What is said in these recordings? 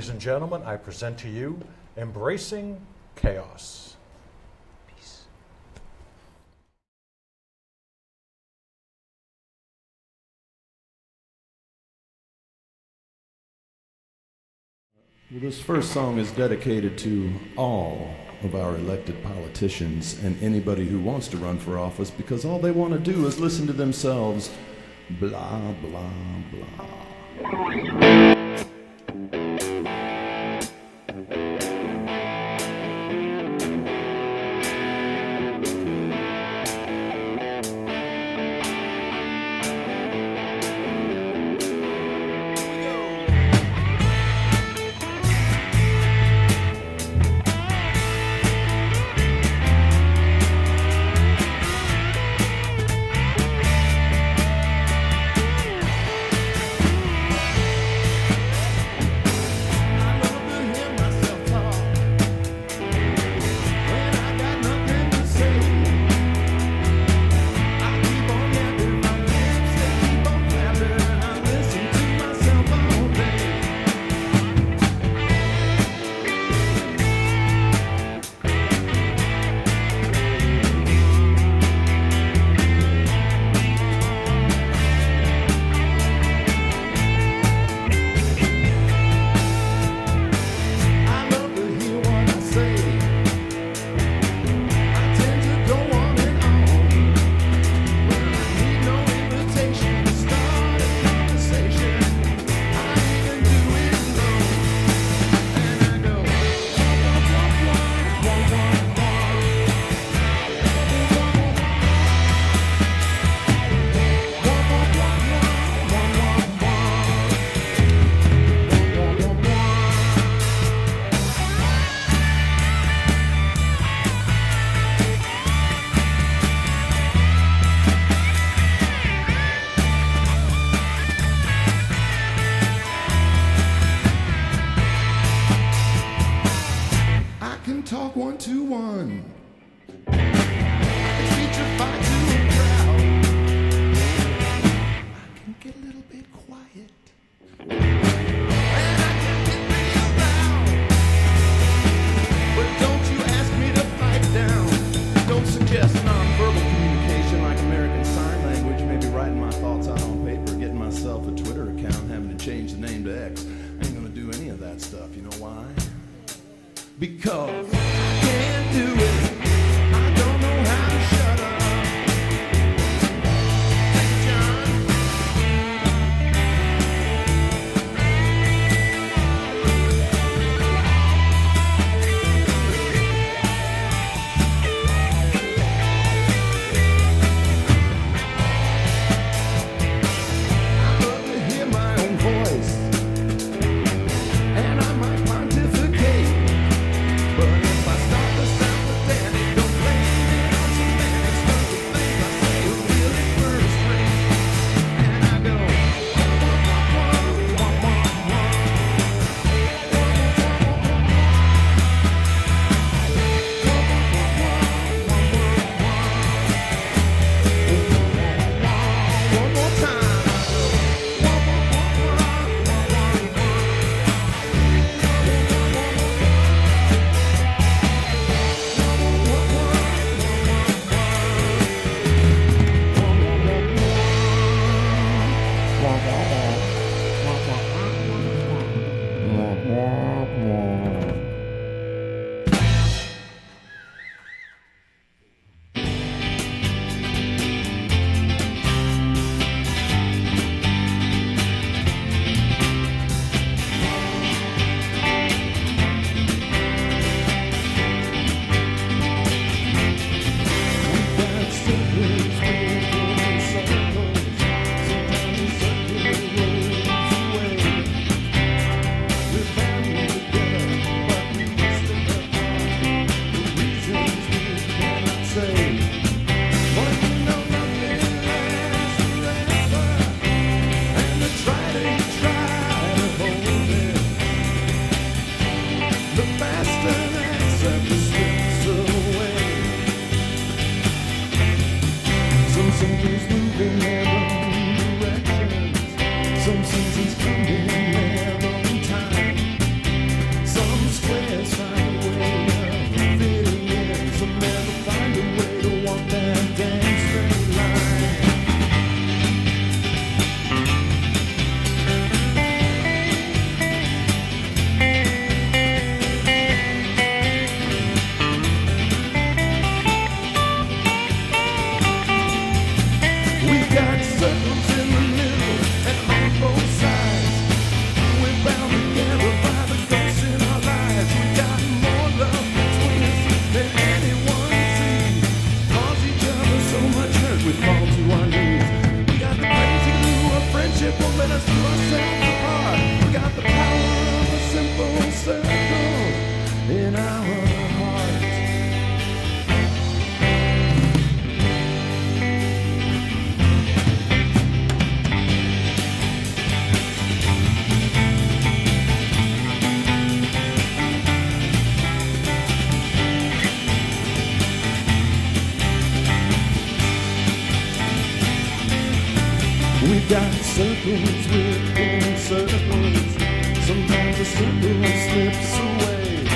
Ladies and gentlemen, I present to you Embracing Chaos. Peace. Well, this first song is dedicated to all of our elected politicians and anybody who wants to run for office, because all they want to do is listen to themselves blah, blah, blah. Talk 1-2-1. I can speech a fight to a crowd. I can get a little bit quiet. And I can get real loud. But don't you ask me to pipe down. Don't suggest non-verbal communication like American Sign Language. Maybe writing my thoughts out on paper, getting myself a Twitter account, having to change the name to X. I ain't gonna do any of that stuff. You know why? Because I can't do it. I don't know how to shut up. Take it, John. I love to hear my own voice, and I might pontificate. But circle in our hearts. We've got circles within circles. Sometimes a circle slips away.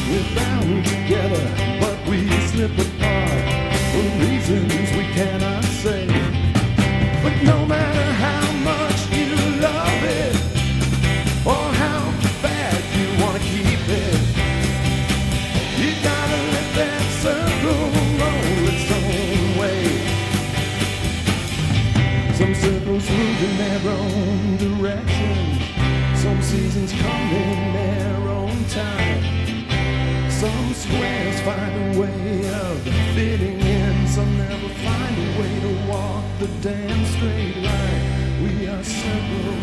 We're bound together, but we slip apart for reasons we cannot say. But no matter how much you love it, or how bad you want to keep it, you gotta let that circle roll its own way. Some circles move in their own direction. Some seasons come in their own time. Some squares find a way of fitting in. Some never find a way to walk the damn straight line. We are circles.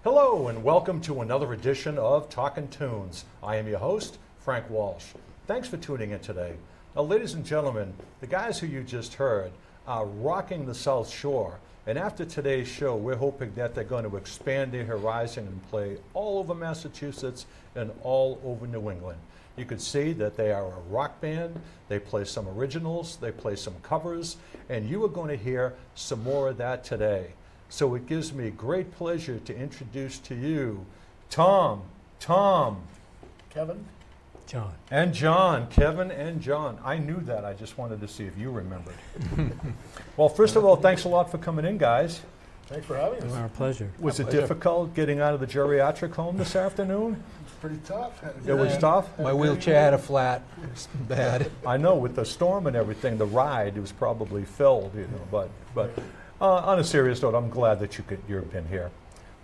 Hello and welcome to another edition of Talkin' Tunes. I am your host, Frank Walsh. Thanks for tuning in today. Now, ladies and gentlemen, the guys who you just heard are rocking the South Shore. And after today's show, we're hoping that they're going to expand their horizon and play all over Massachusetts and all over New England. You could see that they are a rock band, they play some originals, they play some covers, and you are going to hear some more of that today. So it gives me great pleasure to introduce to you Tom, Kevin? John. and John, Kevin and John. I knew that, I just wanted to see if you remembered. Well, first of all, thanks a lot for coming in, guys. Thanks for having us. Our pleasure. Was it difficult getting out of the geriatric home this afternoon? It's pretty tough. It was tough? My wheelchair had a flat. It's bad. I know, with the storm and everything, the ride was probably filled, you know, but on a serious note, I'm glad that you've been here.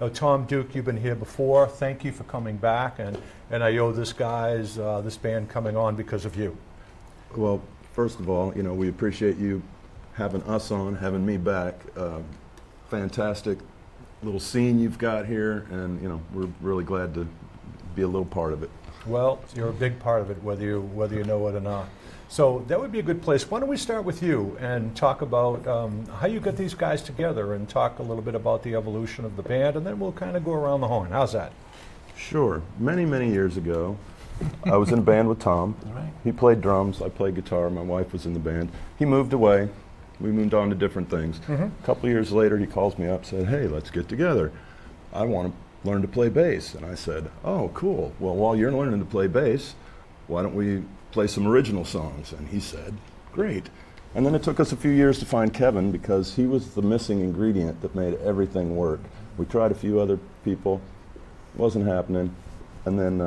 Now, Tom Duke, you've been here before. Thank you for coming back, and I owe this this band coming on because of you. Well, first of all, we appreciate you having us on, having me back. Fantastic little scene you've got here, and we're really glad to be a little part of it. Well, you're a big part of it, whether you know it or not. So that would be a good place. Why don't we start with you and talk about how you got these guys together and talk a little bit about the evolution of the band, and then we'll kind of go around the horn. How's that? Sure. Many, many years ago, I was in a band with Tom. All right. He played drums, I played guitar, my wife was in the band. He moved away. We moved on to different things. A couple of years later, he calls me up, said, "Hey, let's get together. I want to learn to play bass." And I said, "Oh, cool. Well, while you're learning to play bass, why don't we play some original songs?" And he said, "Great." And then it took us a few years to find Kevin because he was the missing ingredient that made everything work. We tried a few other people, wasn't happening. And then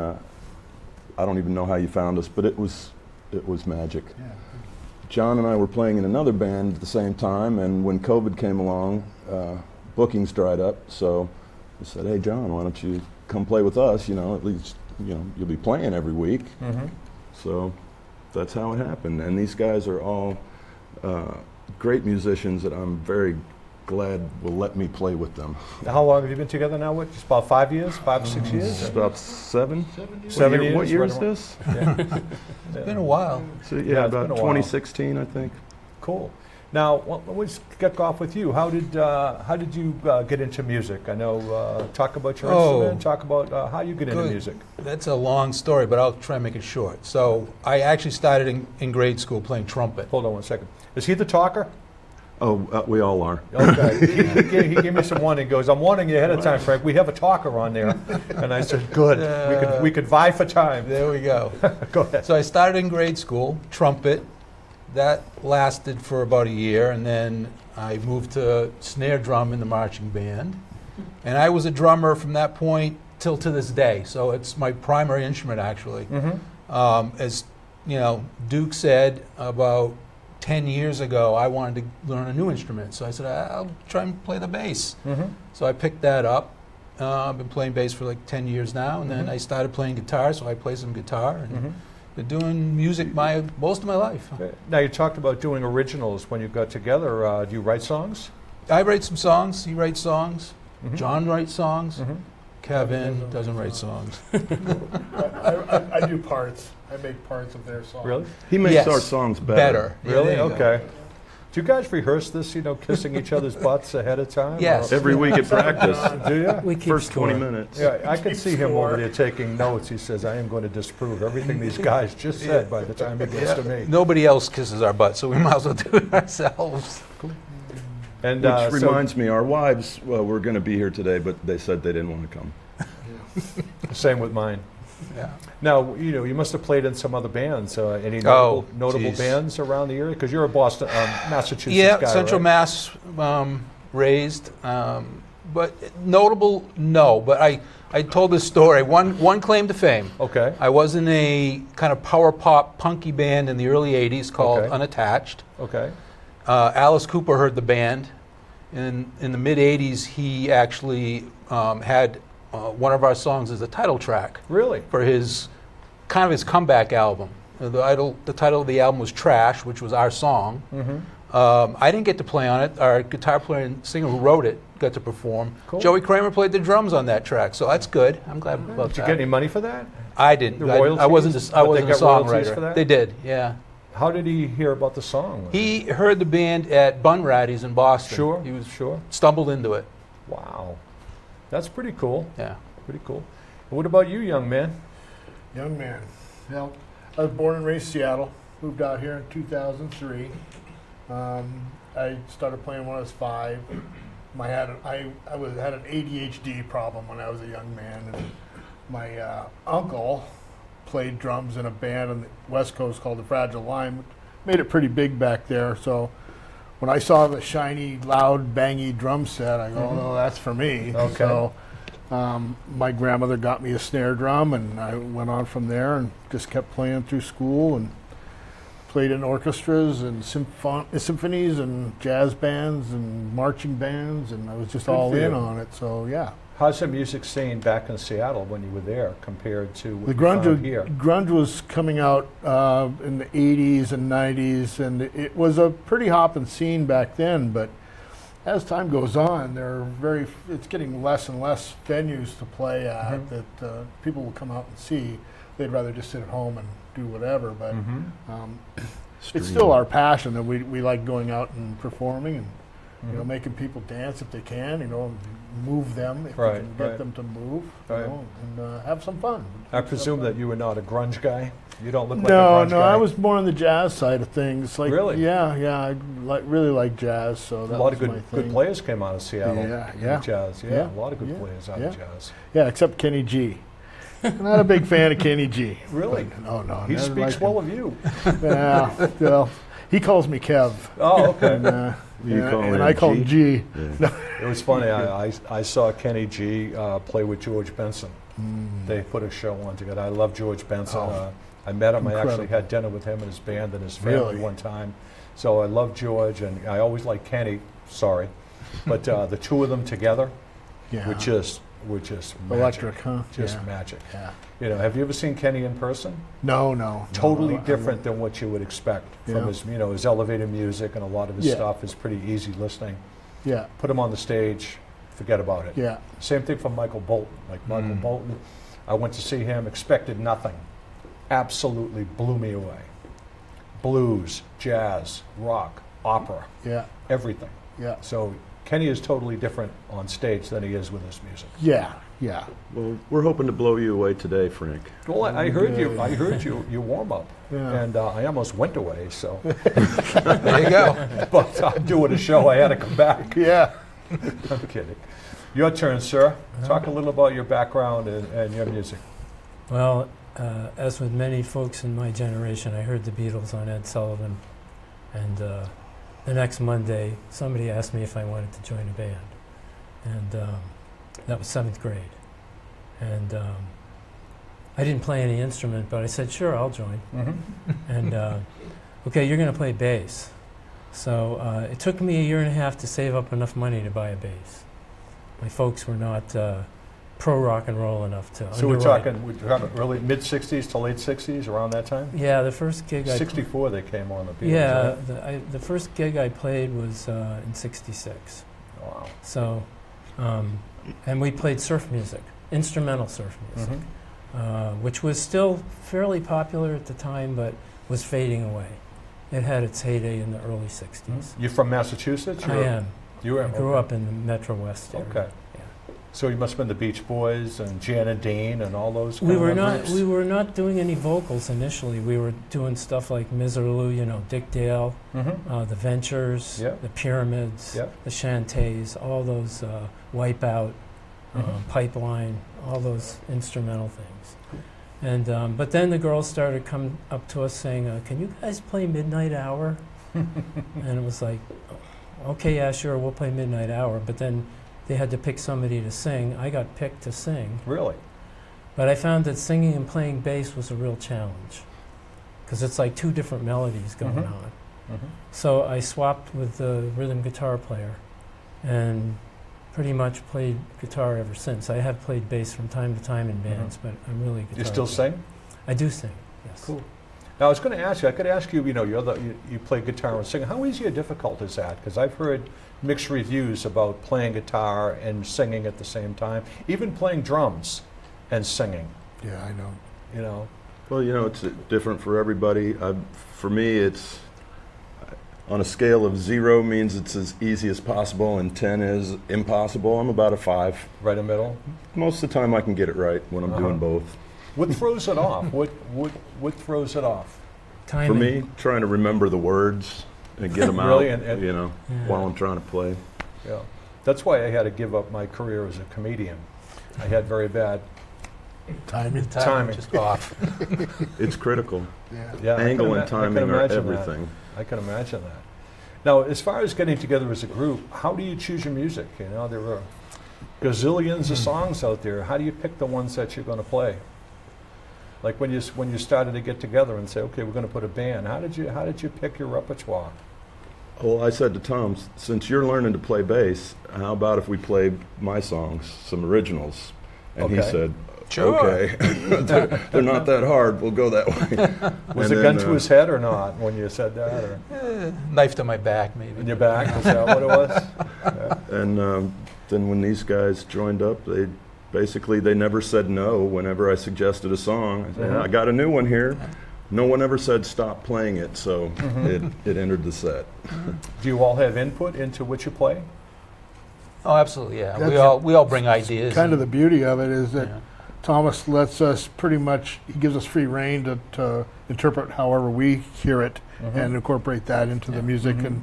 I don't even know how you found us, but it was magic. Yeah. John and I were playing in another band at the same time, and when COVID came along, bookings dried up. So I said, "Hey, John, why don't you come play with us? At least you'll be playing every week." So that's how it happened. And these guys are all great musicians that I'm very glad will let me play with them. How long have you been together now? What, just about 5 years, 5 or 6 years? It's about 7. 7 years. What year right is around- this? Yeah. It's been a while. So, Yeah, yeah, it's been about a while. 2016, I think. Cool. Now, let's get off with you. How did you get into music? I know. Talk about your instrument. Talk about how you get into Good. music. That's a long story, but I'll try and make it short. So I actually started in grade school playing trumpet. Hold on one second. Is he the talker? Oh, we all are. Okay. he gave me some warning. He goes, "I'm warning you ahead of time, Frank. We have a talker on there." And I said, "Good. We could vie for time." There we go. Go ahead. So I started in grade school, trumpet. That lasted for about a year, and then I moved to snare drum in the marching band. And I was a drummer from that point till to this day. So it's my primary instrument, actually. As Duke said, about 10 years ago, I wanted to learn a new instrument. So I said, I'll try and play the bass. So I picked that up. I've been playing bass for like 10 years now, and then I started playing guitar, so I play some guitar. And been doing music most of my life. Now, you talked about doing originals when you got together. Do you write songs? I write some songs. He writes songs. John writes songs. Kevin doesn't write songs. I do parts. I make parts of their songs. Really? He makes Yes. our songs better. Yeah, Really? there you go. Okay. Do you guys rehearse this, kissing each other's butts ahead of time? Yes. Or- Every week at practice, Do you? We keep first 20 score. minutes. Yeah, I could Keep see him score. over there taking notes. He says, "I am going to disprove everything these guys just said by the time he gets to me." Nobody else kisses our butt, so we might as well do it ourselves. And Which reminds me, our wives were going to be here today, but they said they didn't want to come. same with mine. Yeah. Now, you must have played in some other bands. Any Oh, notable geez. bands around the area? Because you're a Boston, Massachusetts Yeah, guy, Central right? Mass raised, but notable, no. But I told this story. One claim to fame. Okay. I was in a kind of power pop punky band in the early '80s called Okay. Unattached. Okay. Alice Cooper heard the band. In the mid '80s, he actually had one of our songs as a title track Really? for his comeback album. The title of the album was Trash, which was our song. I didn't get to play on it. Our guitar player and singer who wrote it got to perform. Cool. Joey Kramer played the drums on that track, so that's good. I'm glad about Did you that. get any money for that? I didn't. The I royalties? wasn't. But I they wasn't a got royalties songwriter. for that? They did. Yeah. How did he hear about the song? He heard the band at Bun Ratty's in Boston. Sure. He was Sure. stumbled into it. Wow. That's pretty cool. Yeah. Pretty cool. And what about you, young man? Young man. Well, I was born and raised Seattle. Moved out here in 2003. I started playing when I was 5. I had an ADHD problem when I was a young man, and my uncle played drums in a band on the West Coast called the Fragile Line, which made it pretty big back there. So when I saw the shiny, loud, bangy drum set, I go, "Oh, no, that's for me." Okay. So my grandmother got me a snare drum, and I went on from there and just kept playing through school and played in orchestras and symphonies and jazz bands and marching bands, and I was just Good all for in you. on it. So yeah, How's the music scene back in Seattle when you were there compared to what The you found here? grunge was coming out in the 80s and 90s, and it was a pretty hopping scene back then. But as time goes on, it's getting less and less venues to play at that people will come out and see. They'd rather just sit at home and do whatever. But it's still our passion that we like going out and performing and making people dance if they can. Move them if we Right, can get right. them to move. Right. And have some fun. I presume that you were not a grunge guy. You don't look like a No, grunge no, guy. I was more on the jazz side of things. Like, Really? Yeah. I really like jazz, so A that lot of was my good thing. players came out of Seattle. Yeah, in yeah. Jazz. Yeah, Yeah, a lot of good yeah, players out yeah. of jazz. Yeah, except Kenny G. I'm not a big fan of Kenny G. Really? No, He never speaks liked well him. of you. Yeah, well, he calls me Kev, Oh, okay. and, You call and him I call him G. Yeah. It was funny. I saw Kenny G play with George Benson. They put a show on together. I love George Benson. Oh, I met him. I actually incredible. had dinner with him and his band and his family Really? one time. So I love George, and I always liked Kenny. Sorry, but the two of them together Yeah, were just magic. electric, huh? Just yeah. magic. Yeah. Have you ever seen Kenny in person? No. Totally I different than what you would expect from Yeah. his elevator music, and a lot of his Yeah. stuff is pretty easy listening. Yeah, Put him on the stage, forget about it. yeah. Same thing for Michael Bolton. Like Michael Bolton, I went to see him, expected nothing. Absolutely blew me away. Blues, jazz, rock, opera, Yeah, everything. yeah, So Kenny is totally different on stage than he is with his music. yeah. Well, we're hoping to blow you away today, Frank. Well, I heard you. Good. I heard you warm up, Yeah. and I almost went away. So, There you go. but I'm doing a show. I had to come back. Yeah. I'm kidding. Your turn, sir. Talk a little about your background and your music. Well, as with many folks in my generation, I heard the Beatles on Ed Sullivan, and the next Monday, somebody asked me if I wanted to join a band, and that was 7th grade, and I didn't play any instrument, but I said, sure, I'll join, and okay, you're going to play bass. So it took me a year and a half to save up enough money to buy a bass. My folks were not pro rock and roll enough to So we're underwrite. talking early mid '60s to late '60s, around that time. Yeah, the first gig I '64 they came on the Beatles. yeah, right? the first gig I played was in '66. Wow. So, and we played surf music, instrumental surf music, which was still fairly popular at the time, but was fading away. It had its heyday in the early '60s. You from Massachusetts? I am. You were. I grew up in the Metro West area. Okay. So you must have been the Beach Boys and Janet Dean and all those. We kind were of not. groups? We were not doing any vocals initially. We were doing stuff like Miserlou, Dick Dale, the Ventures, Yeah. the Pyramids, Yeah. the Chantays, all those Wipeout, Pipeline, all those instrumental things. And but then the girls started coming up to us saying, "Can you guys play Midnight Hour?" And it was like, "Okay, yeah, sure, we'll play Midnight Hour." But then they had to pick somebody to sing. I got picked to sing. Really? But I found that singing and playing bass was a real challenge because it's like two different melodies going on. So I swapped with the rhythm guitar player and pretty much played guitar ever since. I have played bass from time to time in bands, but I'm really a guitar You still player. sing? I do sing, yes. Cool. Now I was going to ask you. I could ask you. You play guitar and sing. How easy or difficult is that? Because I've heard mixed reviews about playing guitar and singing at the same time. Even playing drums and singing. Yeah, I know. You know. Well, it's different for everybody. For me, it's on a scale of 0 means it's as easy as possible, and 10 is impossible. I'm about a 5. Right in the middle. Most of the time, I can get it right when I'm doing both. What throws it off? What throws it off? Timing. For me, trying to remember the words and get them Really? out, And- Yeah. while I'm trying to play. Yeah. That's why I had to give up my career as a comedian. I had very bad. Timing. Timing. Just off. It's critical. Yeah. Yeah, I Angle can and ima- I can timing are imagine that. everything. I can imagine that. Now, as far as getting together as a group, how do you choose your music? There are gazillions of songs out there. How do you pick the ones that you're going to play? Like when you started to get together and say, okay, we're going to put a band. How did you pick your repertoire? Well, I said to Tom, since you're learning to play bass, how about if we play my songs, some originals? And he Okay. said, Sure. okay. they're not that hard. We'll go that way. Was And it gun then, to his head or not when you said that? Or Knife to my back, maybe. in your back? Is that what it was? And then when these guys joined up, they never said no whenever I suggested a song. I said, Mhm. I got a new one here. No one ever said stop playing it, so it entered the set. Do you all have input into what you play? Oh, absolutely, yeah. That's- We all bring ideas. Kind of the and- beauty of it is that yeah. Thomas lets us pretty much, he gives us free reign to interpret however we hear it Mm-hmm. and incorporate that into the music, Mhm.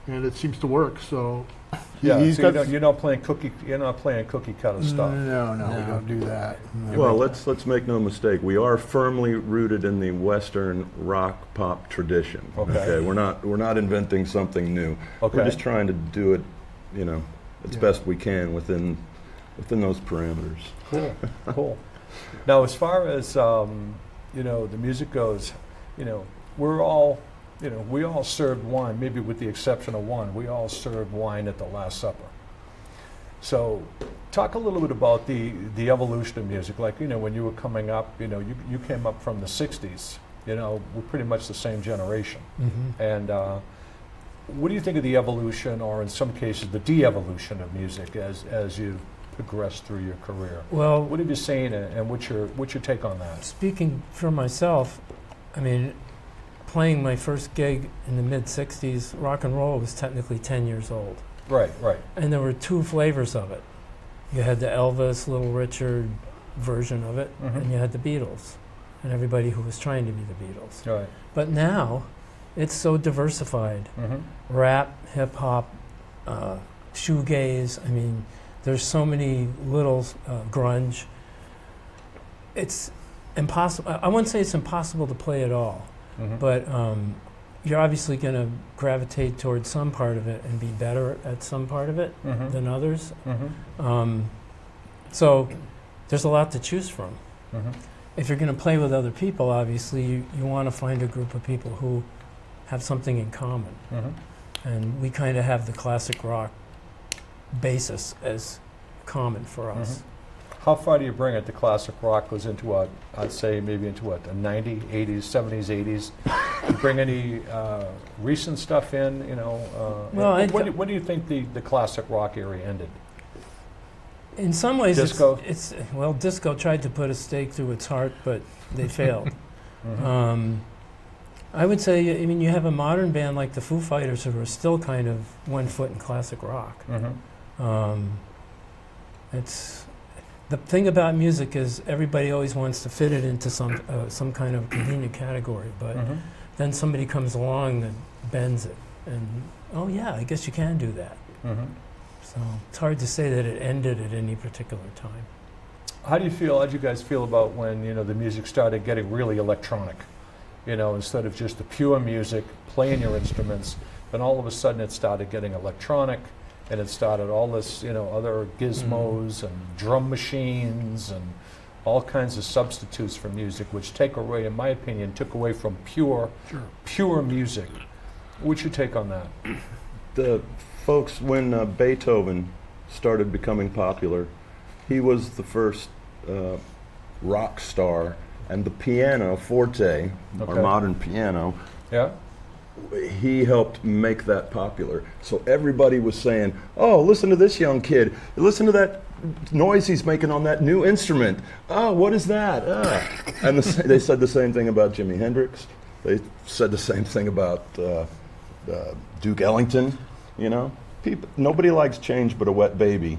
and it seems to work. So Yeah, he's so got you're not playing cookie cutter stuff. No, we No. don't do that. No. Well, let's make no mistake. We are firmly rooted in the Western rock pop tradition. Okay. We're not inventing something new. Okay. We're just trying to do it, as Yeah. best we can within those parameters. Cool, cool. Now, as far as the music goes, we're all, we all served wine. Maybe with the exception of one, we all served wine at the Last Supper. So, talk a little bit about the evolution of music. Like, when you were coming up, you came up from the '60s. We're pretty much the same generation. Mhm. And what do you think of the evolution, or in some cases, the de-evolution of music as you progress through your career? Well, What have you seen, and what's your take on that? speaking for myself, I mean, playing my first gig in the mid-'60s, rock and roll was technically 10 years old. Right, right. And there were two flavors of it. You had the Elvis, Little Richard version of it, Mhm. and you had the Beatles, and everybody who was trying to be the Beatles. Right. But now, it's so diversified. Mm-hmm. Rap, hip-hop, shoegaze, I mean, there's so many little grunge. It's impossible. I wouldn't say it's impossible to play it all, Mm-hmm. but you're obviously going to gravitate towards some part of it and be better at some part of it Mm-hmm. than others. Mm-hmm. So there's a lot to choose from. Mm-hmm. If you're going to play with other people, obviously, you want to find a group of people who have something in common. Mm-hmm. And we kind of have the classic rock basis as common for us. How far do you bring it? The classic rock goes into I'd say maybe into the 90s, 80s, 70s, 80s. You bring any recent stuff in, Well, and I when do you think the classic rock era ended? In some ways, Disco? Disco tried to put a stake through its heart, but they failed. Mm-hmm. I would say, I mean, you have a modern band like the Foo Fighters who are still kind of 1 foot in classic rock. Mm-hmm. It's the thing about music is everybody always wants to fit it into some kind of convenient category, but Mm-hmm. then somebody comes along that bends it, and oh yeah, I guess you can do that. Mm-hmm. So it's hard to say that it ended at any particular time. How do you guys feel about when, the music started getting really electronic? Instead of just the pure music, playing your instruments, then all of a sudden it started getting electronic, and it started all this, other gizmos and drum machines and all kinds of substitutes for music, which in my opinion, took away from pure music. What's your take on that? The folks, when Beethoven started becoming popular, he was the first rock star, and the piano forte, Okay. our modern piano, Yeah? he helped make that popular. So everybody was saying, oh, listen to this young kid. Listen to that noise he's making on that new instrument. Oh, what is that? And they said the same thing about Jimi Hendrix. They said the same thing about Duke Ellington. Nobody likes change but a wet baby,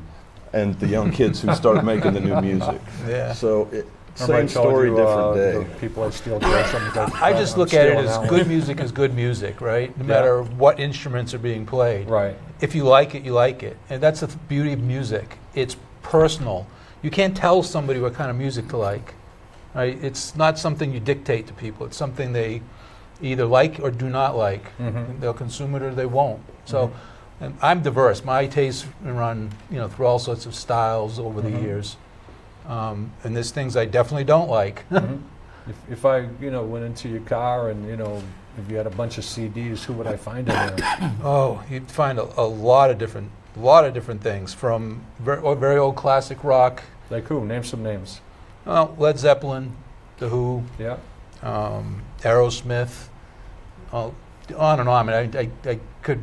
and the young kids who start making the new music. Yeah. So Remember I same told story, you, different The day. people I steal drugs from. I just look at it as good music is good music, right? No Yeah. matter what instruments are being played. Right. If you like it, you like it. And that's the beauty of music. It's personal. You can't tell somebody what kind of music to like. Right? It's not something you dictate to people. It's something they either like or do not like. Mhm. They'll consume it or they won't. So and I'm diverse. My tastes run through all sorts of styles over the Mhm. years. And there's things I definitely don't like. Mhm. If I went into your car and if you had a bunch of CDs, who would I find in there? Oh, you'd find a lot of different things, from very old classic rock, Like who? Name some names. Led Zeppelin, The Who, Yeah. Aerosmith, on and on. I mean, I could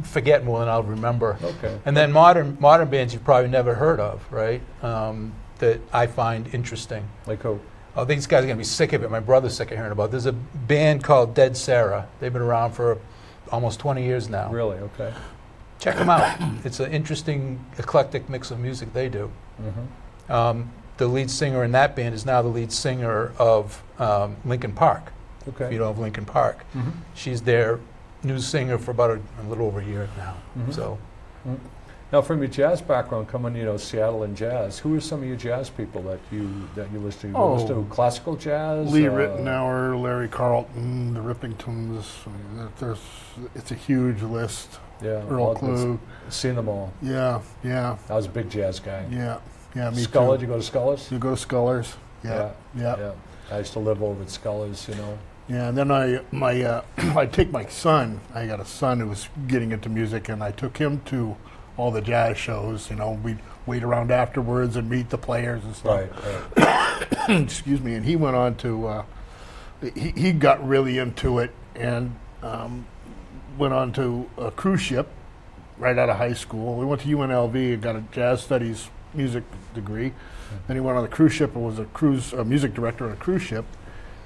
forget more than I'll remember. Okay. And then modern bands you've probably never heard of, right? That I find interesting. Like who? Oh, these guys are going to be sick of it. My brother's sick of hearing about it. There's a band called Dead Sarah. They've been around for almost 20 years now. Really? Okay. Check them out. It's an interesting, eclectic mix of music they do. Mm-hmm. The lead singer in that band is now the lead singer of Linkin Park. If Okay. you know of Linkin Park. Mhm. She's their new singer for about a little over a year now. Mhm. So Now, from your jazz background, coming, Seattle and jazz, who are some of your jazz people that you listen to? You listen to classical jazz? Lee Ritenour, Larry Carlton, the Rippingtons. I mean, it's a huge list. Yeah. Earl well, Klug. seen them all. Yeah, yeah, I was a big jazz guy. yeah, yeah. Me Scullers, too. you go to Scullers? You go to Scullers. Yeah, yeah. Yeah. I used to live over at Scullers, Yeah, and then I take my son. I got a son who was getting into music, and I took him to all the jazz shows. We'd wait around afterwards and meet the players and stuff. Right. Excuse me. And he went on to, he got really into it and went on to a cruise ship right out of high school. We went to UNLV and got a jazz studies music degree. Then he went on the cruise ship and was a music director on a cruise ship.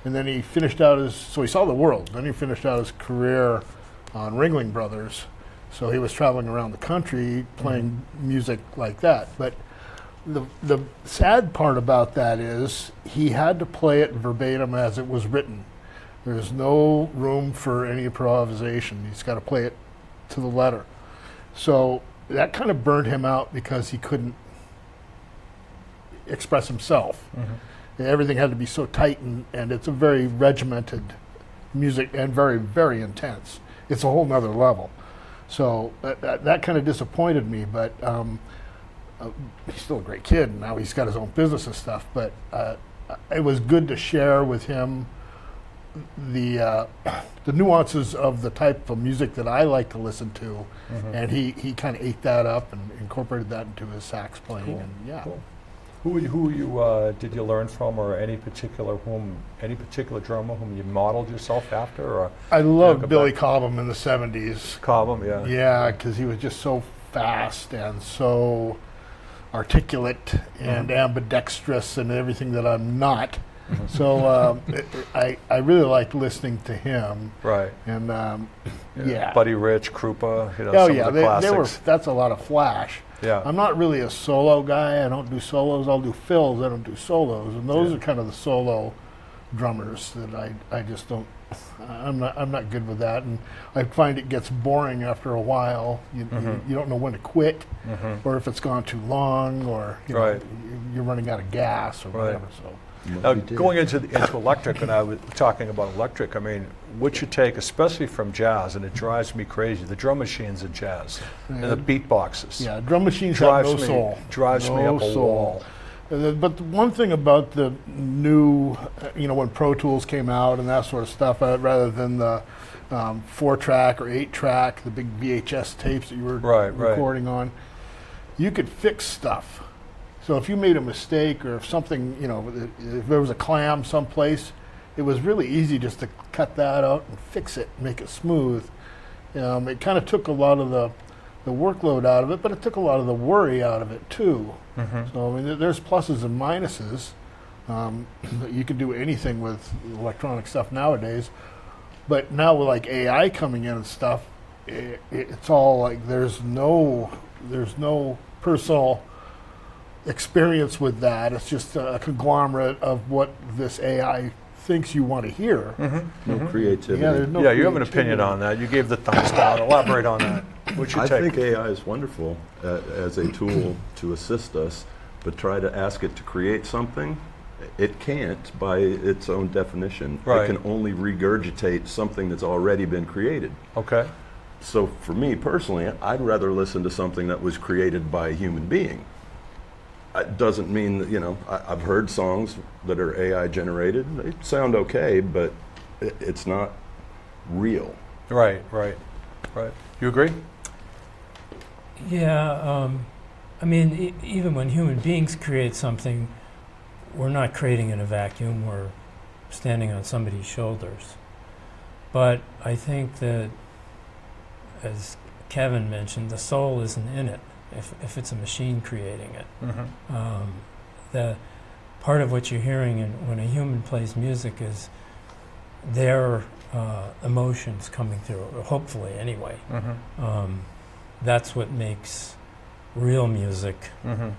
And then he finished out so he saw the world. Then he finished out his career on Ringling Brothers. So he was traveling around the country playing music like that. But the sad part about that is he had to play it verbatim as it was written. There's no room for any improvisation. He's got to play it to the letter. So that kind of burned him out because he couldn't express himself. Mm-hmm. Everything had to be so tight, and it's a very regimented music and very, very intense. It's a whole nother level. So that kind of disappointed me, but he's still a great kid, and now he's got his own business and stuff. But it was good to share with him the nuances of the type of music that I like to listen to, and he kind of ate that up and incorporated that into his sax playing. Cool. And yeah. Cool. Who you did you learn from, or any particular drummer whom you modeled yourself after? Or I loved go Billy back. Cobham in the 70s. Cobham, yeah. Yeah, because he was just so fast and so articulate and ambidextrous and everything that I'm not. So I really liked listening to him. Right. And yeah. Buddy Rich, Krupa, Oh some yeah, of the classics. that's a lot of flash. Yeah. I'm not really a solo guy. I don't do solos. I'll do fills. I don't do solos. And those Yeah. are kind of the solo drummers that I just don't. I'm not good with that, and I find it gets boring after a while. You don't know when to quit, or if it's gone too long, or Right. you're running out of gas or Right. whatever. So Now, going into electric, and I was talking about electric, I mean, what's your take, especially from jazz, and it drives me crazy, the drum machines in jazz, and the beatboxes. yeah, drum machines have no soul. Drives me No up a soul. wall. But the one thing about the new, when Pro Tools came out and that sort of stuff, rather than the 4-track or 8-track, the big VHS tapes that you were Right. recording on, you could fix stuff. So if you made a mistake, or if something, if there was a clam someplace, it was really easy just to cut that out and fix it, make it smooth. It kind of took a lot of the workload out of it, but it took a lot of the worry out of it too. So I mean, there's pluses and minuses. You can do anything with electronic stuff nowadays, but now with like AI coming in and stuff, it's all like there's no personal experience with that. It's just a conglomerate of what this AI thinks you want to hear. No creativity. Yeah, there's no Yeah, you have an creativity. opinion on that. You gave the thumbs down. Elaborate on that. What's your I take? think AI is wonderful as a tool to assist us, but try to ask it to create something. It can't by its own definition. Right. It can only regurgitate something that's already been created. Okay. So for me personally, I'd rather listen to something that was created by a human being. It doesn't mean that, I've heard songs that are AI generated. They sound okay, but it's not real. Right. You agree? Yeah, I mean, even when human beings create something, we're not creating in a vacuum, we're standing on somebody's shoulders. But I think that, as Kevin mentioned, the soul isn't in it if it's a machine creating it. Mm-hmm. The part of what you're hearing when a human plays music is their emotions coming through, hopefully anyway. Mm-hmm. That's what makes real music Mm-hmm.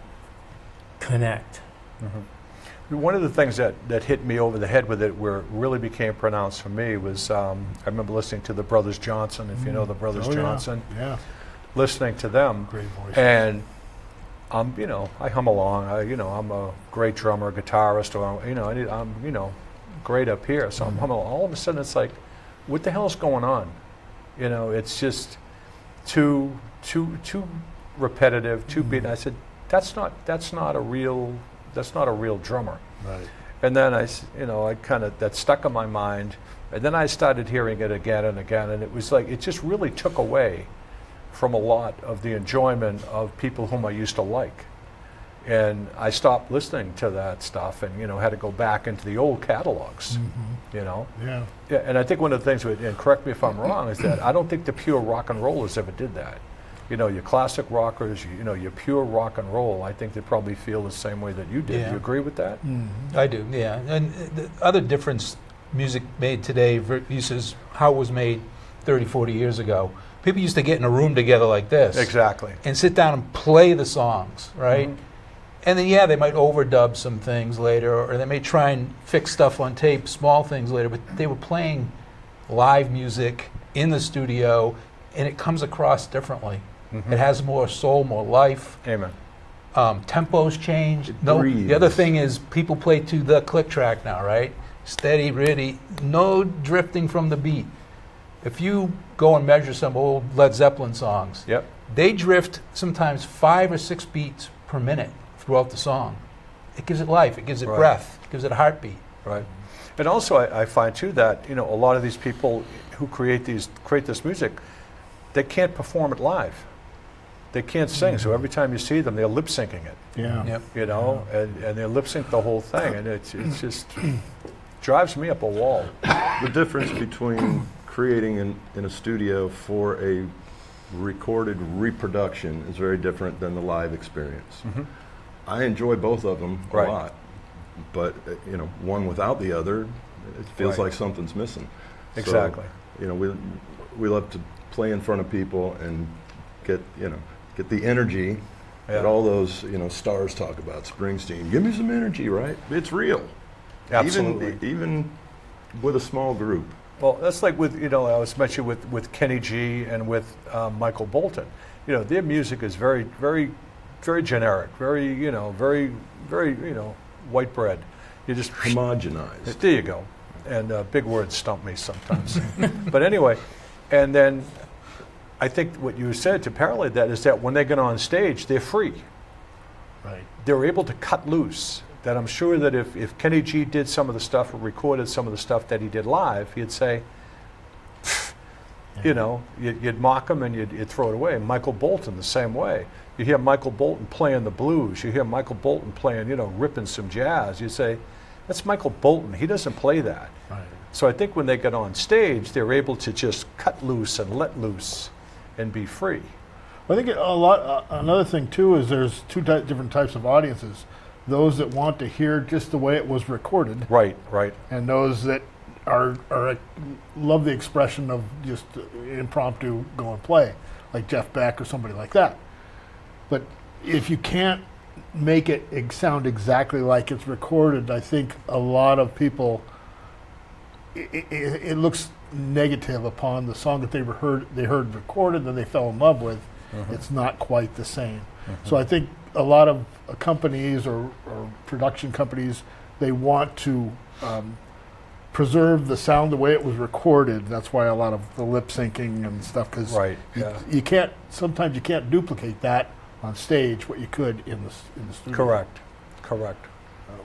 connect. Mm-hmm. One of the things that hit me over the head with it, where it really became pronounced for me, was I remember listening to the Brothers Johnson, if you know the Brothers Oh, yeah. Johnson, Yeah, listening to them. great voice. And I hum along. I'm a great drummer, guitarist, or I'm great up here. So I'm humming. All of a sudden, it's like, what the hell's going on? It's just too repetitive, too beat. I said, that's not a real drummer. Right. And then I kind of, that stuck in my mind. And then I started hearing it again and again, and it was like, it just really took away from a lot of the enjoyment of people whom I used to like. And I stopped listening to that stuff and, had to go back into the old catalogs, Yeah. Yeah, and I think one of the things, and correct me if I'm wrong, is that I don't think the pure rock and rollers ever did that. Your classic rockers, your pure rock and roll, I think they probably feel the same way that you did. Yeah. You agree with that? I do, yeah. And the other difference music made today versus how it was made 30, 40 years ago, people used to get in a room together like this. Exactly. And sit down and play the songs, right? Mhm. And then, they might overdub some things later, or they may try and fix stuff on tape, small things later, but they were playing live music in the studio, and it comes across differently. Mhm. It has more soul, more life. Amen. Tempos change. It No, breathes. the other thing is people play to the click track now, right? Steady, ready, no drifting from the beat. If you go and measure some old Led Zeppelin songs, Yep. they drift sometimes 5 or 6 beats per minute throughout the song. It gives it life, it gives it Right. breath, it gives it a heartbeat. Right. And also, I find too that a lot of these people who create this music, they can't perform it live. They can't sing. So every time you see them, they're lip syncing it. Yeah. Yep. And they lip sync the whole thing, and it's just drives me up a wall. The difference between creating in a studio for a recorded reproduction is very different than the live experience. Mhm. I enjoy both of them a Right. lot, but one without the other, it feels Right. like something's missing. So, Exactly. we love to play in front of people and get the energy that Yeah. all those stars talk about. Springsteen, give me some energy, right? It's real. Absolutely. Even with a small group. Well, that's like with, I was mentioning with Kenny G and with Michael Bolton. Their music is very, very, very generic, very, very, very, white bread. You just, Homogenized. there you go. And big words stump me sometimes. But anyway, and then I think what you said to parallel that is that when they get on stage, they're free. Right. They're able to cut loose. That I'm sure that if Kenny G did some of the stuff or recorded some of the stuff that he did live, he'd say, you'd mock him and you'd throw it away. Michael Bolton the same way. You hear Michael Bolton playing the blues. You hear Michael Bolton playing, ripping some jazz. You say, that's Michael Bolton. He doesn't play that. Right. So I think when they get on stage, they're able to just cut loose and let loose and be free. I think another thing too is there's different types of audiences. Those that want to hear just the way it was recorded, Right, right. and those that are love the expression of just impromptu go and play, like Jeff Beck or somebody like that. But if you can't make it sound exactly like it's recorded, I think a lot of people it looks negative upon the song that they heard recorded, then they fell in love with. It's not quite the same. So I think a lot of companies or production companies, they want to preserve the sound the way it was recorded. That's why a lot of the lip syncing and stuff, because Right, yeah. sometimes you can't duplicate that on stage what you could in the studio. Correct.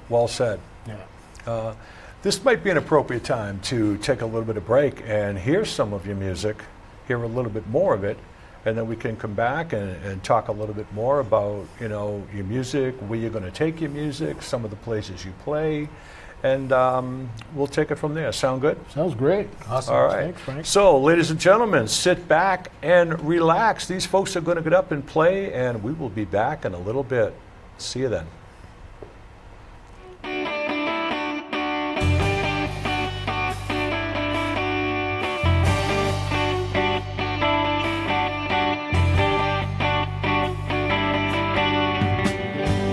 Well said. Yeah. This might be an appropriate time to take a little bit of break and hear some of your music, hear a little bit more of it, and then we can come back and talk a little bit more about, your music, where you're going to take your music, some of the places you play, and we'll take it from there. Sound good? Sounds great. Awesome. All right. Thanks, Frank. So, ladies and gentlemen, sit back and relax. These folks are going to get up and play, and we will be back in a little bit. See you then.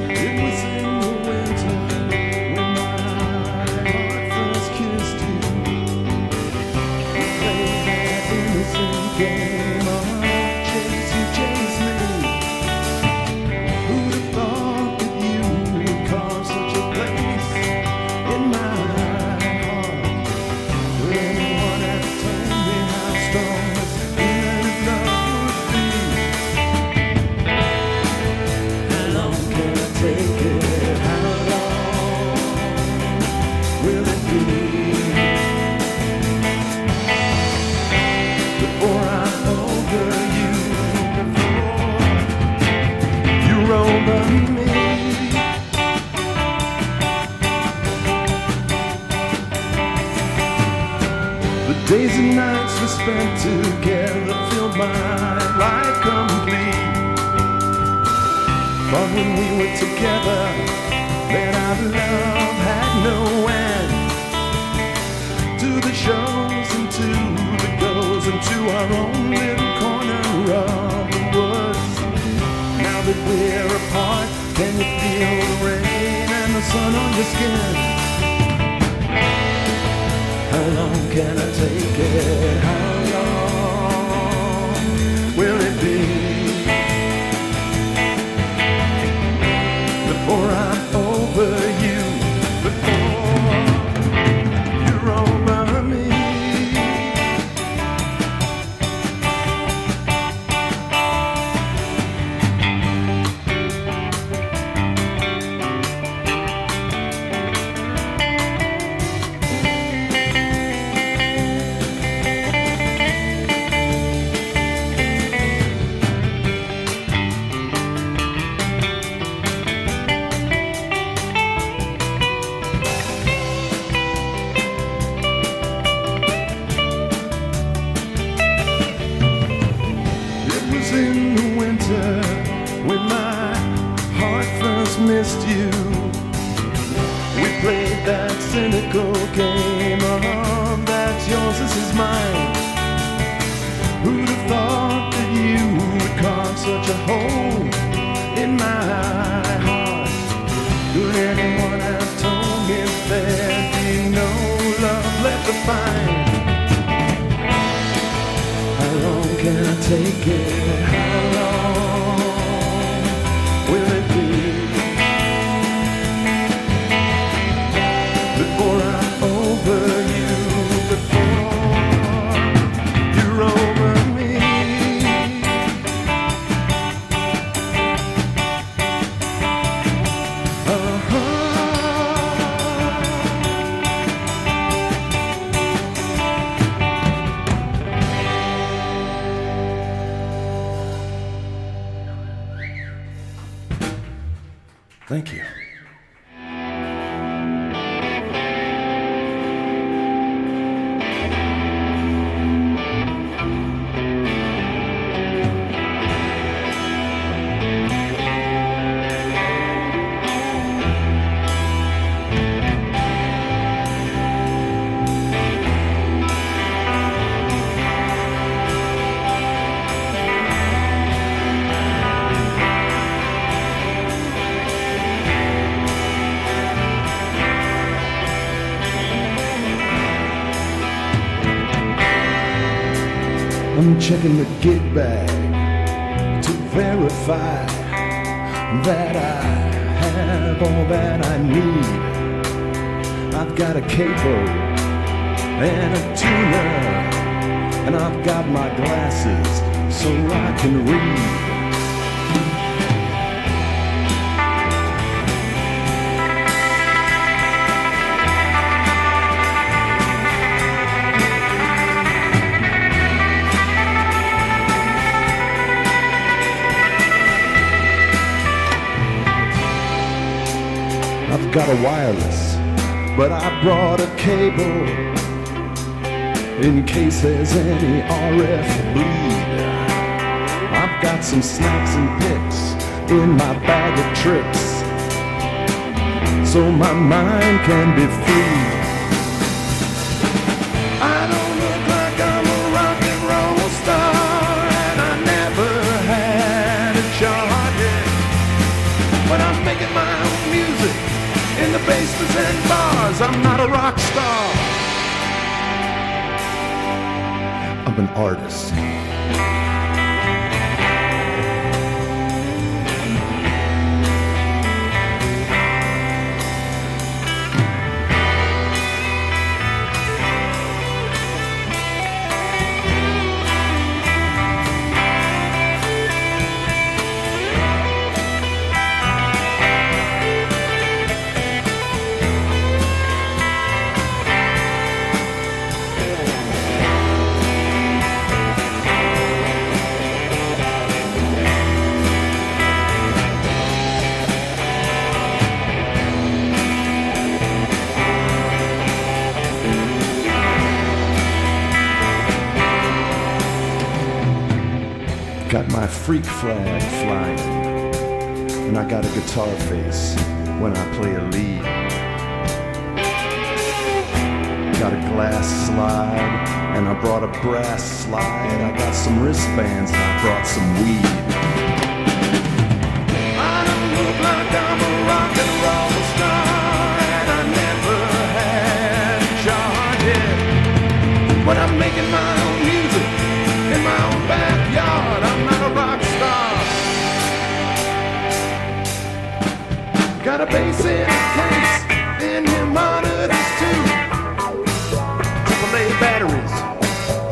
It was in the winter when my heart first kissed you. We played that innocent game of chase you, chase me. Who'd have thought that you would carve such a place in my heart? Would anyone have told me how strong this feeling of love would be? How long can I take it? How long will it be before I'm over you? Before you're over me? The days and nights we spent together filled my life complete. But when we were together, then our love had no end. To the shows and to the goes and to our own little corner of the woods. Now that we're apart, can you feel the rain and the sun on your skin? How long can I take it? How long will it be before I'm over you, before you're over me? It was in the winter when my heart first missed you. We played that cynical game of that's yours, this is mine. Who'd have thought that you would carve such a hole in my heart? Could anyone have told me there'd be no love left to find? How long can I take it? How long will it be before I'm over you, before you're over me? Thank you. I'm checking the gig bag to verify that I have all that I need. I've got a capo and a tuner, and I've got my glasses so I can read. got a wireless, but I brought a cable in case there's any RF bleed. I've got some snacks and picks in my bag of tricks, so my mind can be free. I don't look like I'm a rock and roll star, and I never had a chart yet, but I'm making my own music in the basements and bars. I'm not a rock star, I'm an artist. Got my freak flag flying, and I got a guitar face when I play a lead. Got a glass slide, and I brought a brass slide. I got some wristbands, and I brought some weed. I don't look like I'm a rock and roll star, and I never had a chart yet, but I'm making my own music in my own backyard. I'm not a rock star. Got a bass in a case, in your monitors too. AAA batteries,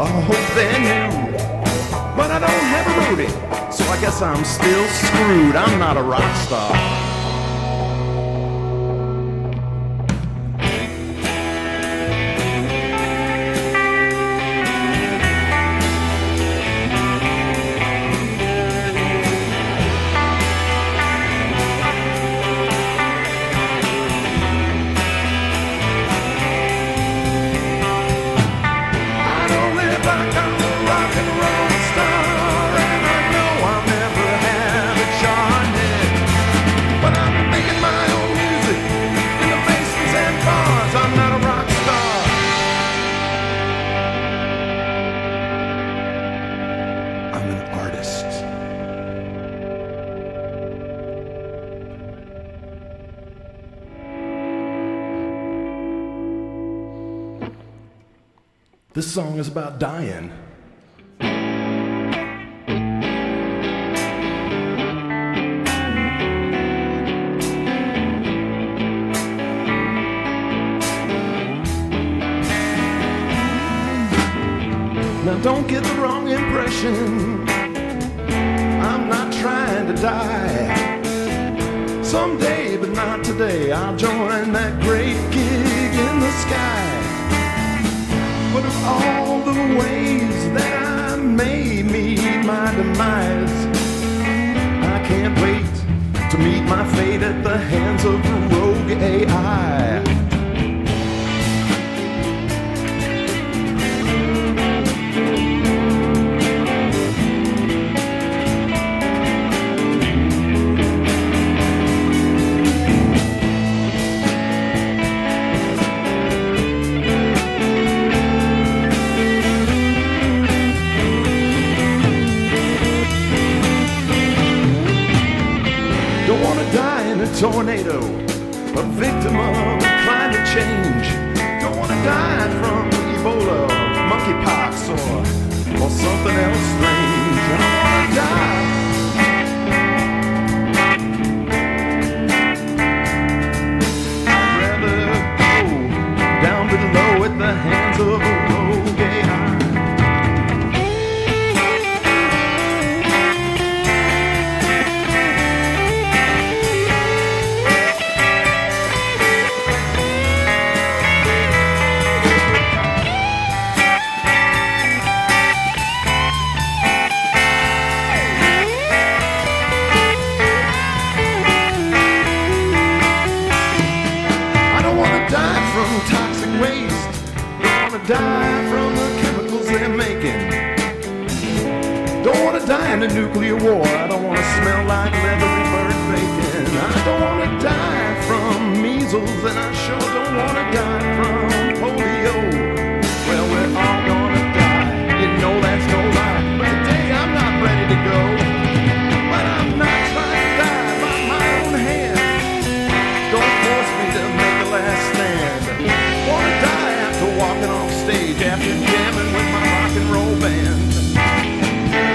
I hope they're new. But I don't have a roadie, so I guess I'm still screwed. I'm not a rock star. This song is about dying. Now don't get the wrong impression, I'm not trying to die. Someday, but not today, I'll join that great gig in the sky. But of all the ways that I may meet my demise, I can't wait to meet my fate at the hands of a rogue AI. Tornado, a victim of climate change. Don't want to die from Ebola, monkeypox, or something else strange. I don't want to die. I'd rather go down below at the hands of a rogue AI. die from the chemicals they're making. Don't want to die in a nuclear war. I don't want to smell like leathery bird bacon. I don't want to die from measles, and I sure don't want to die from polio. Well, we're all gonna die. You know that's no lie. But today I'm not ready to go. But I'm not trying to die by my own hand. Don't force me to make a last stand. Wanna die after walking off stage, after jamming with my rock and roll band.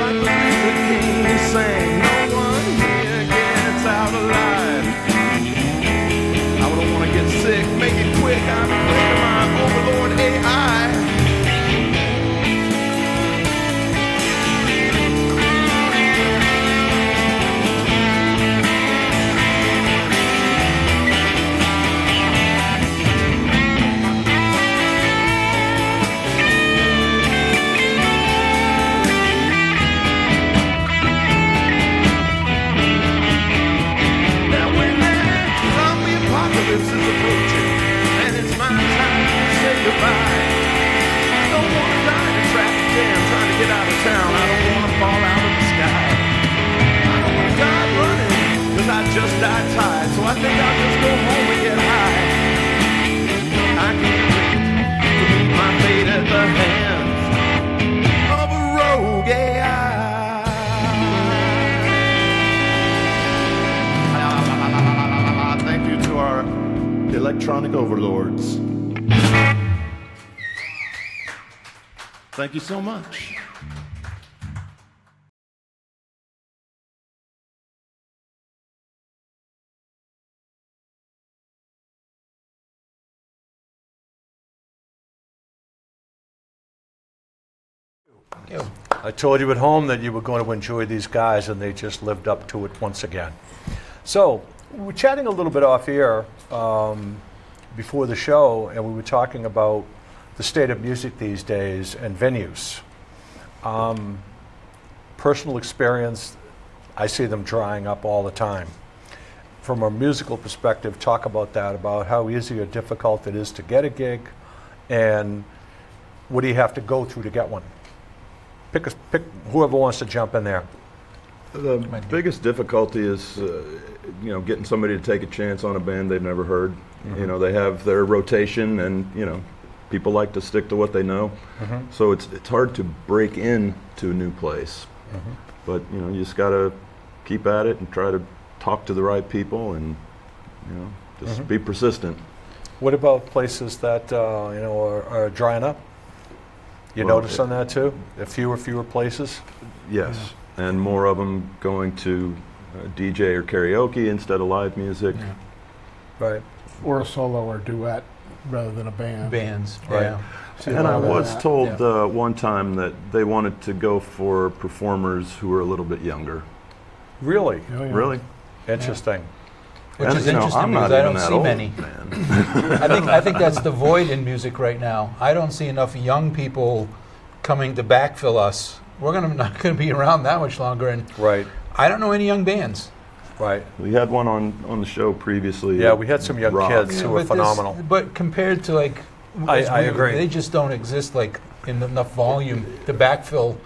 Like the Luther King sang, no one here gets out alive. I don't wanna get sick, make it quick. I'm afraid of my overlord AI. Is approaching, and it's my time to say goodbye. I don't want to die in a traffic jam trying to get out of town. I don't want to fall out of the sky. I don't want to die running, because I just died tired. So I think I'll just go home and get high. I can't wait to meet my fate at the hands of a rogue AI. Thank you to our electronic overlords. Thank you so much. Thank you. I told you at home that you were going to enjoy these guys, and they just lived up to it once again. So, we were chatting a little bit off air before the show, and we were talking about the state of music these days and venues. Personal experience, I see them drying up all the time. From a musical perspective, talk about that, about how easy or difficult it is to get a gig, and what do you have to go through to get one? Pick whoever wants to jump in there. The biggest difficulty is, getting somebody to take a chance on a band they've never heard. Mm-hmm. They have their rotation, and people like to stick to what they know. Mm-hmm. So it's hard to break into a new place. Mm-hmm. But you just got to keep at it and try to talk to the right people, and just Mm-hmm. be persistent. What about places that are drying up? You Well, notice on that too? Fewer places. Yes, and more of them going to DJ or karaoke instead of live music. Yeah. Right. Or a solo or duet rather than a band. Bands, Right. yeah. See a And lot I of was that. told one time that they wanted to go for performers who were a little bit younger. Really Oh, yeah. Really? interesting. Which And, is interesting I'm not because I even don't that see old, many. man. I think that's the void in music right now. I don't see enough young people coming to backfill us. We're not going to be around that much longer, and Right. I don't know any young bands. Right. We had one on the show previously. Yeah, we had some young Rock. kids who were But phenomenal. but compared to I agree. They just don't exist in enough volume to backfill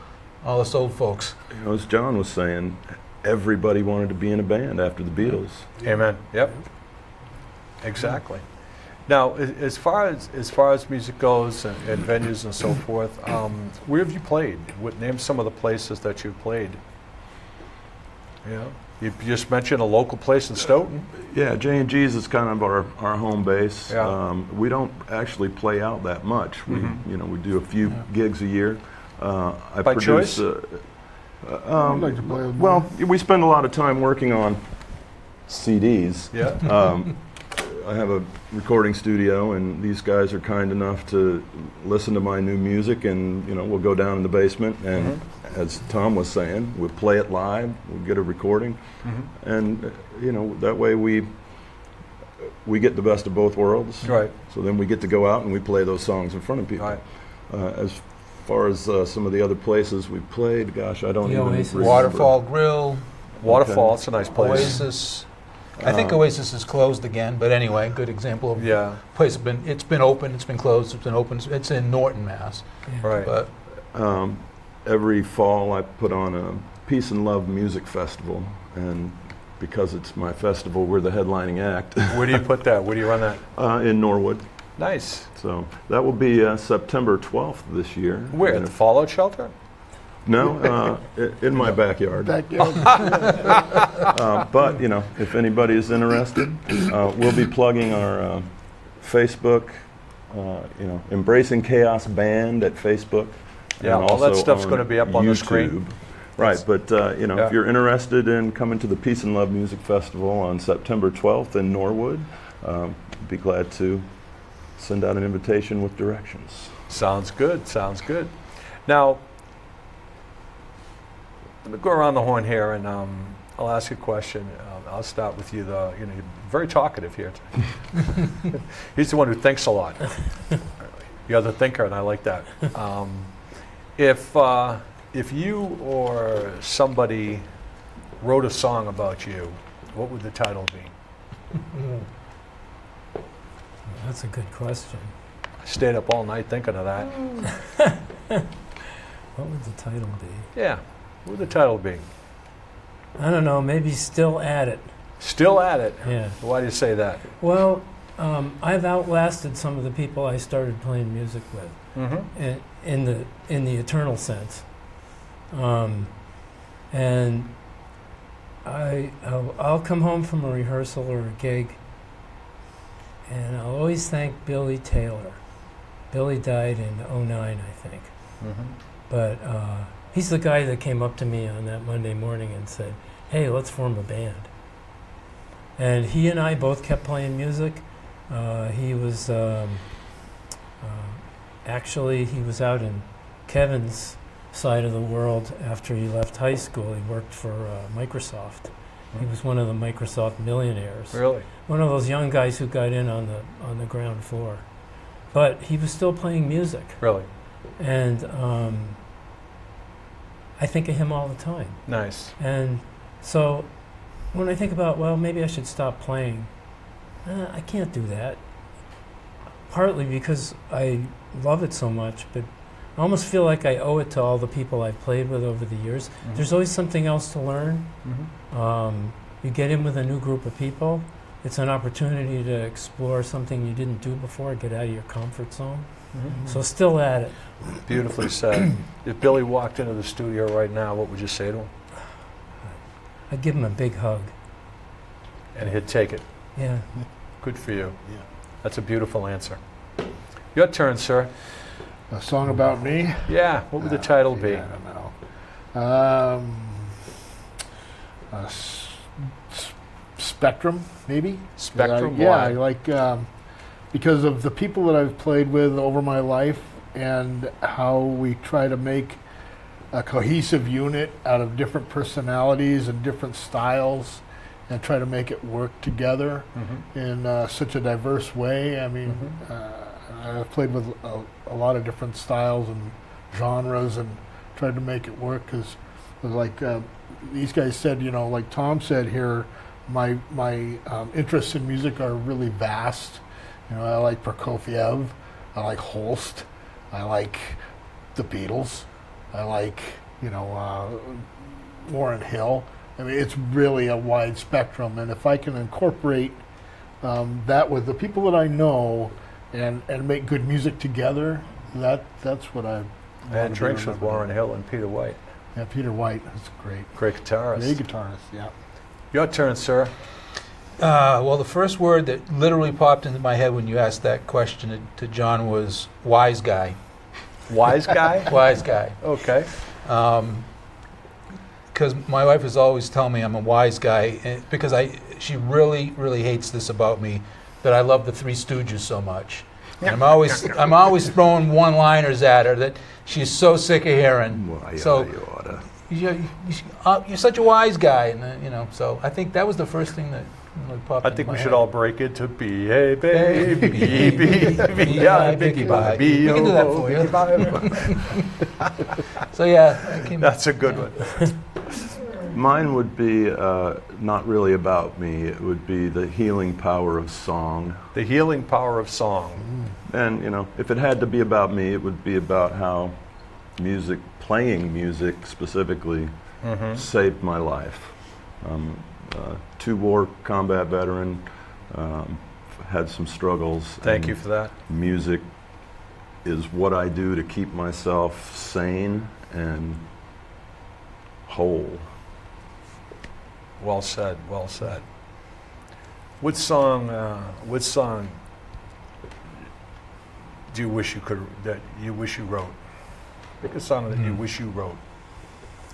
all us old folks. As John was saying, everybody wanted to be in a band after the Beatles. Amen. Yep. Exactly. Now, as far as music goes and venues and so forth, where have you played? Name some of the places that you've played. You just mentioned a local place in Stoughton. Yeah, J&G's is kind of our home base. Yeah. We don't actually play out that much. We we do a few gigs a year. I By produce, choice? I'd like to play with Well, we spend a lot of time working on CDs. Yeah. I have a recording studio, and these guys are kind enough to listen to my new music, and we'll go down in the basement, and as Tom was saying, we'll play it live, we'll get a recording, and that way we get the best of both worlds. Right. So then we get to go out and we play those songs in front of people. Right. As far as some of the other places we played, gosh, I don't The even Oasis. remember. Waterfall Grill, Waterfall. It's a nice place. Oasis. I think Oasis is closed again, but anyway, good example of Yeah, place. It's been open, it's been closed, it's been open. It's in Norton, Mass. Yeah. right. But Every fall I put on a Peace and Love Music Festival, and because it's my festival, we're the headlining act Where do you put that? Where do you run that? in Norwood. Nice. So that will be September 12th this year. Where? And The Fallout Shelter? No, in my backyard. Backyard. But, you know, if anybody is interested, we'll be plugging our Facebook, you know, Embracing Chaos Band at Facebook. Yeah, and all that also stuff's on gonna be up on the screen. YouTube. Right, but, you know, Yeah. if you're interested in coming to the Peace and Love Music Festival on September 12th in Norwood, be glad to send out an invitation with directions. Sounds good, sounds good. Now, let me go around the horn here, and I'll ask you a question. I'll start with you. You're very talkative here. He's the one who thinks a lot. You're the thinker, and I like that. If you or somebody wrote a song about you, what would the title be? That's a good question. I stayed up all night thinking of that. What would the title be? Yeah, what would the title be? I don't know, maybe Still At It. Still at it. Yeah. Why do you say that? Well, I've outlasted some of the people I started playing music with, Mm-hmm. in the eternal sense. And I'll come home from a rehearsal or a gig, and I'll always thank Billy Taylor. Billy died in '09, I think. Mm-hmm. But he's the guy that came up to me on that Monday morning and said, "Hey, let's form a band." And he and I both kept playing music. He was actually he was out in Kevin's side of the world after he left high school. He worked for Microsoft. He was one of the Microsoft millionaires. Really? One of those young guys who got in on the ground floor. But he was still playing music. Really? And I think of him all the time. Nice. And so when I think about, well, maybe I should stop playing, I can't do that. Partly because I love it so much, but I almost feel like I owe it to all the people I've played with over the years. Mhm. There's always something else to learn. Mm-hmm. You get in with a new group of people, it's an opportunity to explore something you didn't do before, get out of your comfort zone. Mm-hmm. So still at it. Beautifully said. If Billy walked into the studio right now, what would you say to him? I'd give him a big hug. And he'd take it. Yeah. Good for you. Yeah. That's a beautiful answer. Your turn, sir. A song about me? Yeah, what would the title be? I don't know. Spectrum, maybe? Spectrum? Yeah, Why? I like because of the people that I've played with over my life and how we try to make a cohesive unit out of different personalities and different styles and try to make it work together Mhm. in such a diverse way. I mean, I've played with a lot of different styles and genres and tried to make it work because, like these guys said, you know, like Tom said here, my interests in music are really vast. You know, I like Prokofiev, I like Holst, I like the Beatles, I like, you know, Lauryn Hill. I mean, it's really a wide spectrum, and if I can incorporate that with the people that I know and make good music together, that's what I I had drinks with Warren Hill and Peter White. Yeah, Peter White is great. Great guitarist. Great guitarist, yeah. Your turn, sir. Well, the first word that literally popped into my head when you asked that question to John was wise guy. Wise guy? Wise guy. Okay. Because my wife is always telling me I'm a wise guy, because she really, really hates this about me, that I love the Three Stooges so much. And I'm always throwing one-liners at her that she's so sick of hearing. Well, So- you oughta. You're such a wise guy, and you know. So I think that was the first thing that really popped. I into think my we should head. all break it to B-A, baby, B-I, Biggie Bye. We can do that for you. So yeah, I came, That's a good one. Mine would be not really about me. It would be the healing power of song. The healing power of song. And, you know, if it had to be about me, it would be about how music, playing music specifically, saved my life. Two-war combat veteran, had some struggles. Thank and you for that. Music is what I do to keep myself sane and whole. Well said. Well said. What song do you wish you wrote? Pick a song that you wish you wrote.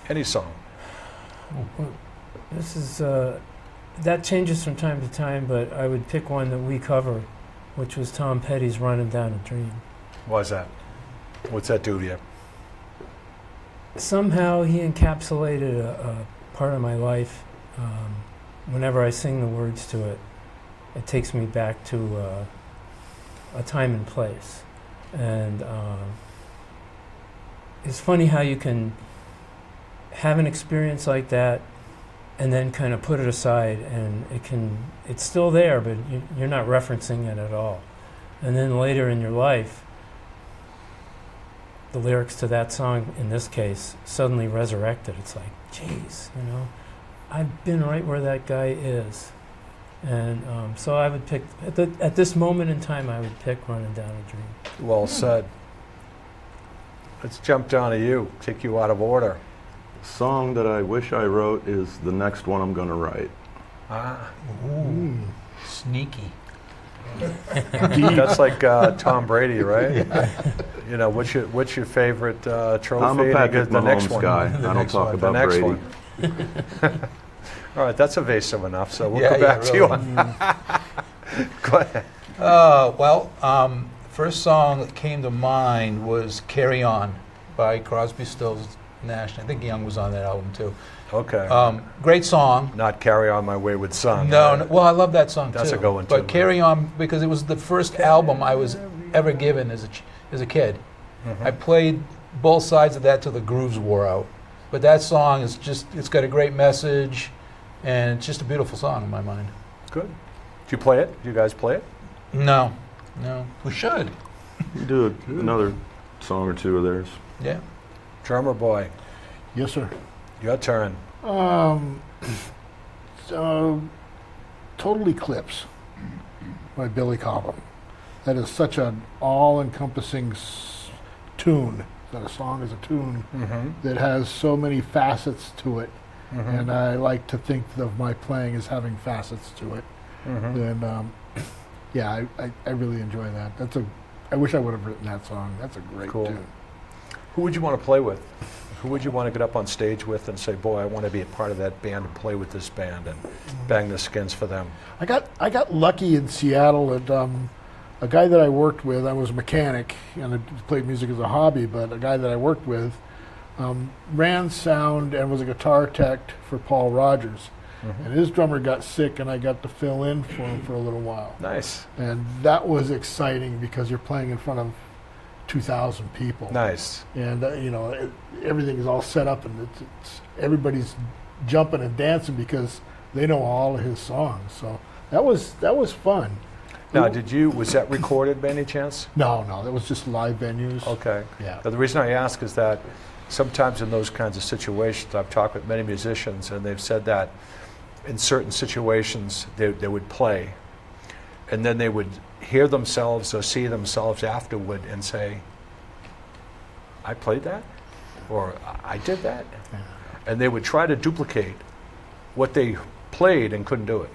Any song. Well, this is that changes from time to time, but I would pick one that we cover, which was Tom Petty's "Running Down a Dream." Why's that? What's that do to you? Somehow he encapsulated a part of my life. Whenever I sing the words to it, it takes me back to a time and place. And it's funny how you can have an experience like that and then kind of put it aside, and it's still there, but you're not referencing it at all. And then later in your life, the lyrics to that song, in this case, suddenly resurrected. It's like, geez, you know, I've been right where that guy is. And so I would pick, at this moment in time, I would pick "Running Down a Dream." Well said. Let's jump down to you. Take you out of order. Song that I wish I wrote is the next one I'm going to write. Ooh, sneaky. That's like Tom Brady, right? You know, what's your favorite trophy? I'm a And Patrick the next Mahomes one. guy. The I don't next talk one. about the next Brady. One. All right, that's evasive enough. So we'll Yeah, go back yeah, to you. really. Go ahead. Well, first song that came to mind was "Carry On" by Crosby, Stills, Nash. I think Young was on that album too. Okay. Great song. Not "Carry On My Wayward Son." No, right? no, well, I love that song That's too. a good one, But too. "Carry On" because it was the first album I was ever given as a kid. Mhm. I played both sides of that till the grooves wore out. But that song is it's got a great message, and it's just a beautiful song in my mind. Good. Do you play it? Do you guys play it? No, we should. You do another song or two of theirs. Yeah. Drummer boy, Yes, sir. your turn. So, Total Eclipse by Billy Cobham. That is such an all-encompassing tune. That a song is a tune Mm-hmm. that has so many facets to it, and I like to think of my playing as having facets to it. Mm-hmm. And yeah, I really enjoy that. I wish I would have written that song. That's a great Cool. tune. Who would you want to play with? Who would you want to get up on stage with and say, "Boy, I want to be a part of that band and play with this band and bang the skins for them"? I got lucky in Seattle at a guy that I worked with. I was a mechanic and I played music as a hobby, but a guy that I worked with ran sound and was a guitar tech for Paul Rogers. And his drummer got sick, and I got to fill in for him for a little while. Nice, And that was exciting because you're playing in front of 2,000 people. nice. And you know, everything is all set up, and everybody's jumping and dancing because they know all of his songs. So that was fun. Now, was that recorded by any chance? No, that was just live venues. Okay. Yeah. Now, the reason I ask is that sometimes in those kinds of situations, I've talked with many musicians, and they've said that in certain situations they would play, and then they would hear themselves or see themselves afterward and say, "I played that," or "I did that," Yeah. and they would try to duplicate what they played and couldn't do it.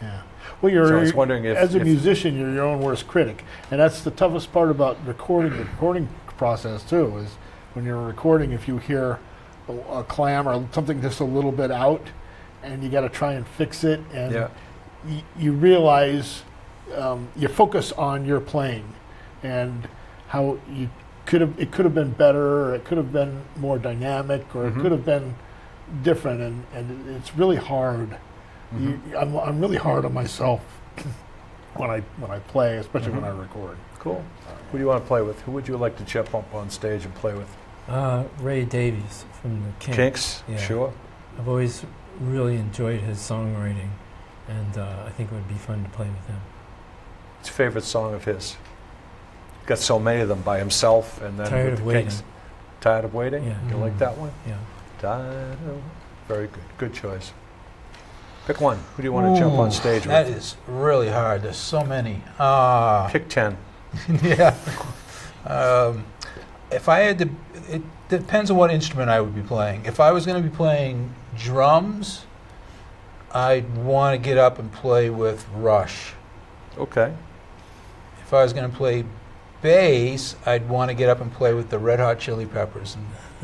Yeah. Well, you're So I was wondering if- as a if- musician, you're your own worst critic, and that's the toughest part about recording. The recording process too is when you're recording. If you hear a clam or something just a little bit out, and you got to try and fix it, and Yeah. you realize you focus on your playing and how it could have been better, or it could have been more dynamic, or Mhm. it could have been different, and it's really hard. I'm really hard on myself when I play, especially when I record. Cool. Who do you want to play with? Who would you like to jump up on stage and play with? Ray Davies from the Kinks. Kinks? Yeah. Sure. I've always really enjoyed his songwriting, and I think it would be fun to play with him. What's your favorite song of his? Got so many of them by himself, and then Tired with of the Kinks. Waiting. Tired of Waiting? Yeah. You like that one? Yeah. Tired of... Very good. Good choice. Pick one. Who do you want to jump on Ooh, stage That with? is really hard. There's so many. Pick 10. Yeah. If I had to, it depends on what instrument I would be playing. If I was going to be playing drums, I'd want to get up and play with Rush. Okay. If I was going to play bass, I'd want to get up and play with the Red Hot Chili Peppers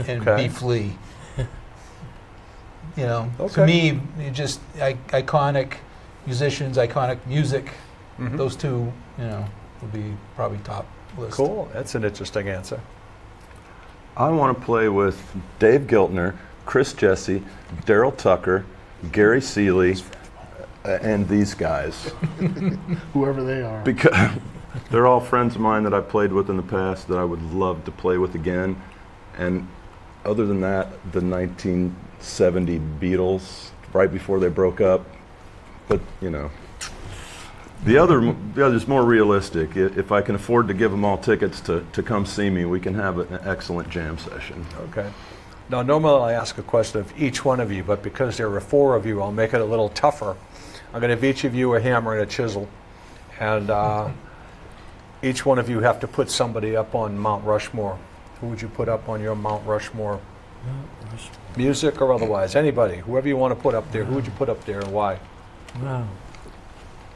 and Okay. be Flea. You know, Okay. to me, just iconic musicians, iconic music. Mhm. Those two, you know, would be probably top list. Cool. That's an interesting answer. I want to play with Dave Giltner, Chris Jesse, Daryl Tucker, Gary Seeley, and these guys. Whoever they are. Because they're all friends of mine that I've played with in the past that I would love to play with again. And other than that, the 1970 Beatles, right before they broke up. But, you know, the other's more realistic. If I can afford to give them all tickets to come see me, we can have an excellent jam session. Okay. Now, normally I ask a question of each one of you, but because there are 4 of you, I'll make it a little tougher. I'm going to give each of you a hammer and a chisel, and each one of you have to put somebody up on Mount Rushmore. Who would you put up on your Mount Rushmore? Music or otherwise? Anybody, whoever you want to put up there. Who would you put up there and why? Wow,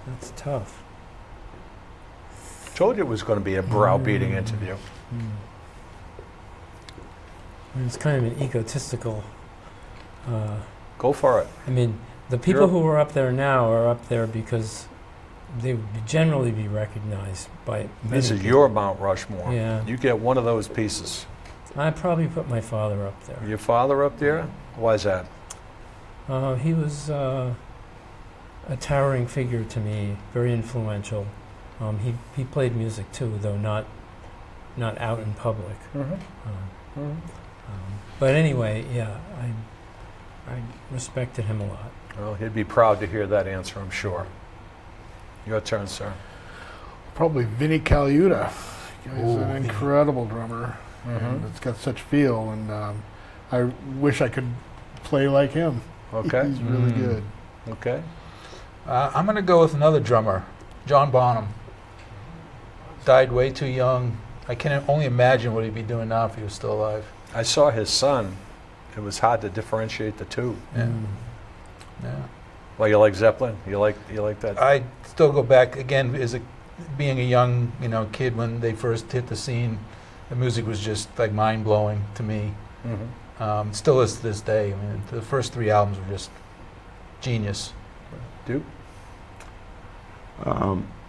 that's tough. Told you it was going to be a browbeating interview. And it's kind of an egotistical. Go for it. I mean, the people You're- who are up there now are up there because they would generally be recognized by. This many is people. your Mount Rushmore. Yeah. You get one of those pieces. I'd probably put my father up there. Your father up there? Why is that? He was a towering figure to me, very influential. He played music too, though not out in public. But anyway, yeah, I respected him a lot. Well, he'd be proud to hear that answer, I'm sure. Your turn, sir. Probably Vinnie Colaiuta. He's Ooh, an Vinnie. incredible drummer. And it's got such feel, and I wish I could play like him. Okay. He's really good. Okay. I'm going to go with another drummer, John Bonham. Died way too young. I can only imagine what he'd be doing now if he was still alive. I saw his son. It was hard to differentiate the two. Yeah. Mm. Yeah. Well, you like Zeppelin? You like that? I still go back again as being a young, kid when they first hit the scene. The music was just like mind blowing to me. Mhm. Still is to this day. I mean, the first 3 albums were just genius. Duke?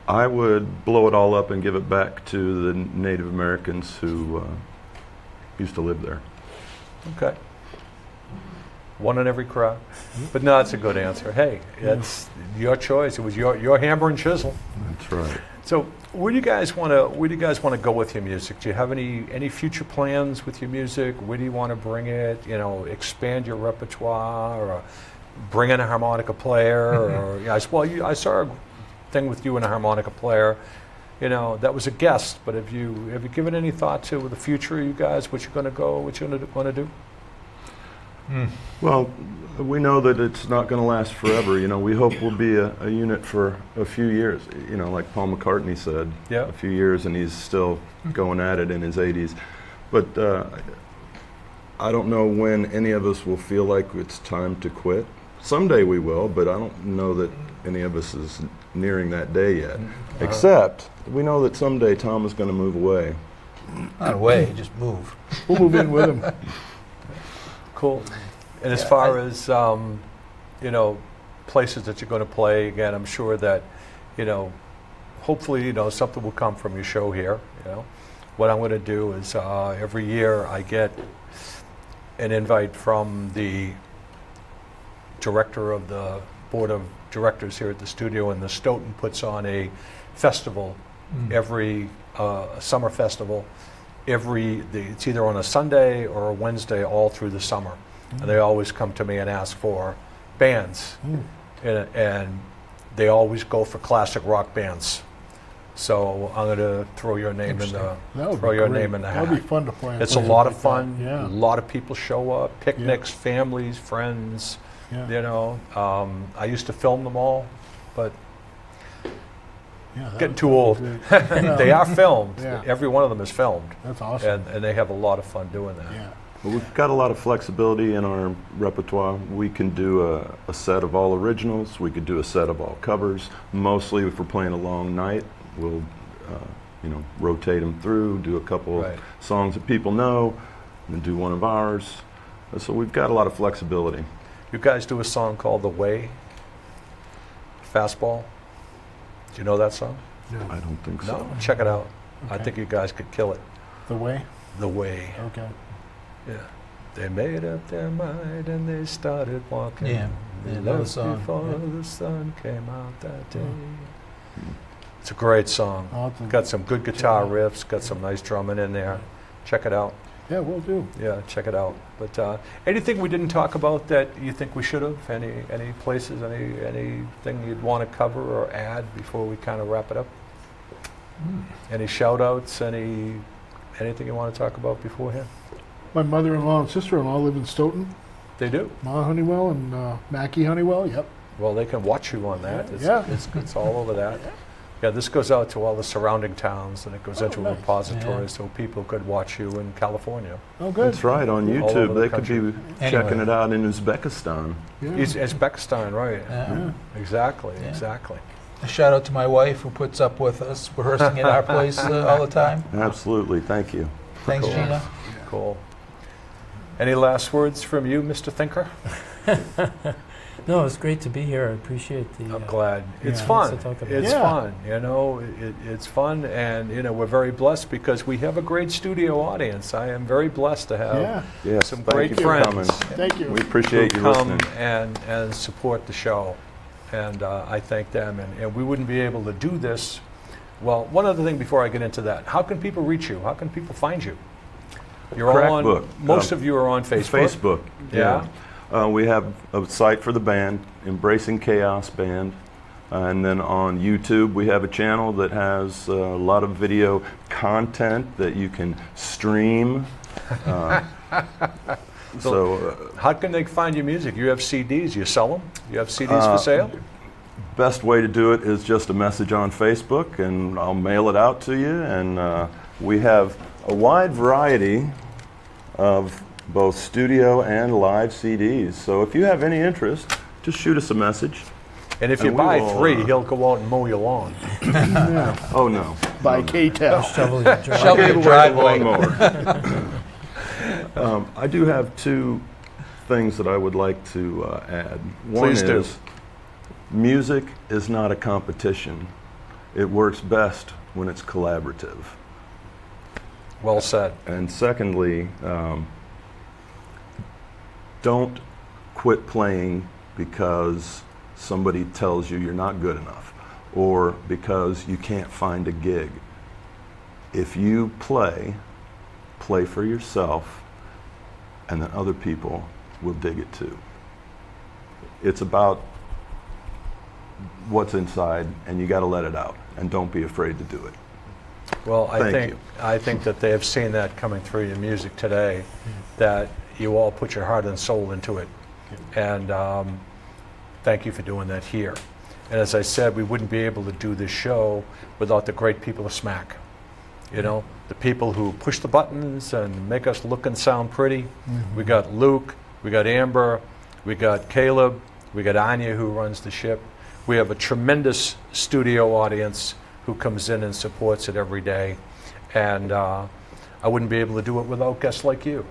I would blow it all up and give it back to the Native Americans who used to live there. Okay. One in every crowd. But no, it's a good answer. Hey, it's your choice. It was your hammer and chisel. That's right. So, where do you guys want to go with your music? Do you have any future plans with your music? Where do you want to bring it? Expand your repertoire, or bring in a harmonica player, or I saw a thing with you and a harmonica player. That was a guest. But have you given any thought to the future, you guys? What you're going to do? Well, we know that it's not going to last forever. We hope we'll be a unit for a few years. Like Paul McCartney said, Yeah. a few years, and he's still going at it in his 80s. But I don't know when any of us will feel like it's time to quit. Someday we will, but I don't know that any of us is nearing that day yet. Except we know that someday Tom is going to move away. Not away, just move. We'll move in with him. Cool. And as Yeah, far as places that you're going to play, again, I'm sure that hopefully something will come from your show here. What I'm going to do is every year I get an invite from the director of the board of directors here at the studio, and the Stoughton puts on a festival every summer festival. It's either on a Sunday or a Wednesday all through the summer. and they always come to me and ask for bands, and they always go for classic rock bands. So I'm going to throw your name in the That would throw be your great. name in the hat. That'd be fun to play. It's a lot of fun. Yeah. A lot of people show up. Picnics, families, friends. Yeah. You know, I used to film them all, but Yeah, that getting would too be old. great. They are filmed. Yeah. Every one of them is filmed, That's awesome. and they have a lot of fun doing that. Yeah. Well, we've got a lot of flexibility in our repertoire. We can do a set of all originals. We could do a set of all covers. Mostly, if we're playing a long night, we'll rotate them through, do a couple Right. of songs that people know, and do one of ours. So we've got a lot of flexibility. You guys do a song called "The Way," Fastball. Do you know that song? I don't think so. No, check it out. I Okay. think you guys could kill it. The way? "The Way." Okay. Yeah. They made up their mind and they started walking. Yeah, They I know the left song, before yeah. the sun came out that day. It's a great song. I'll have to- Got some good guitar riffs, got some nice drumming in there. Check it out. Yeah, we'll do. Yeah, check it out. But anything we didn't talk about that you think we should have? Any places, anything you'd want to cover or add before we kind of wrap it up? Any shout outs, anything you want to talk about beforehand? My mother-in-law and sister-in-law live in Stoughton. They do. Ma Honeywell and Mackie Honeywell. Yep. Well, they can watch you on that. It's, Yeah. it's all over that. Yeah, this goes out to all the surrounding towns, and it goes into a nice. repository Yeah. so people could watch you in California. Oh, good. That's right, on All over YouTube. the They could country. be Anyway. checking it out in Uzbekistan. Yeah. Uzbekistan, right? Yeah. Exactly, Yeah. exactly. A shout out to my wife who puts up with us rehearsing at our place all the time. Absolutely, thank you. Thanks, Cool. Gina. Cool. Any last words from you, Mr. Thinker? No, it's great to be here. I appreciate the. I'm glad. It's Yeah. fun. Lots to talk about. It's Yeah. fun. You know, it's fun, and we're very blessed because we have a great studio audience. I am very blessed to have Yeah. Yes, some thank great you for friends coming. Thank you. We appreciate who you come listening. and support the show, and I thank them. And we wouldn't be able to do this. Well, one other thing before I get into that: how can people reach you? How can people find you? You're all on. Crackbook. Most of you are on Facebook. Facebook. Yeah. We have a site for the band, Embracing Chaos Band. And then on YouTube, we have a channel that has a lot of video content that you can stream. How can they find your music? You have CDs. You sell them? You have CDs for sale? Best way to do it is just a message on Facebook, and I'll mail it out to you. And we have a wide variety of both studio and live CDs. So if you have any interest, just shoot us a message. And if you and we buy will, 3, he'll go out and mow your lawn. Oh no. By K-Tel. Shovel your drive. Shovel your Gave away the driveway. lawnmower. I do have 2 things that I would like to add. One Please do. is music is not a competition. It works best when it's collaborative. Well said. And secondly, don't quit playing because somebody tells you you're not good enough or because you can't find a gig. If you play for yourself, and then other people will dig it too. It's about what's inside, and you got to let it out, and don't be afraid to do it. Well, Thank you. I think that they have seen that coming through your music today, that you all put your heart and soul into it. And thank you for doing that here. And as I said, we wouldn't be able to do this show without the great people of SMAC. You know, the people who push the buttons and make us look and sound pretty. We got Luke, we got Amber, we got Caleb, we got Anya who runs the ship. We have a tremendous studio audience who comes in and supports it every day. And I wouldn't be able to do it without guests like you.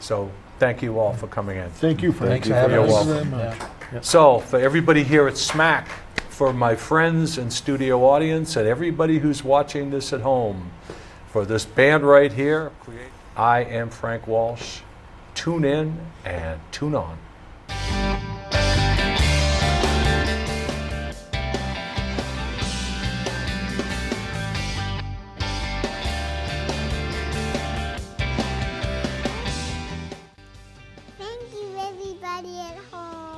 So thank you all for coming in. Thank you for Thanks for that. having You're us. welcome. Very much. Yeah. So for everybody here at SMAC, for my friends and studio audience, and everybody who's watching this at home, for this band right here, I am Frank Walsh. Tune in and tune on. Thank Thank you, everybody at home.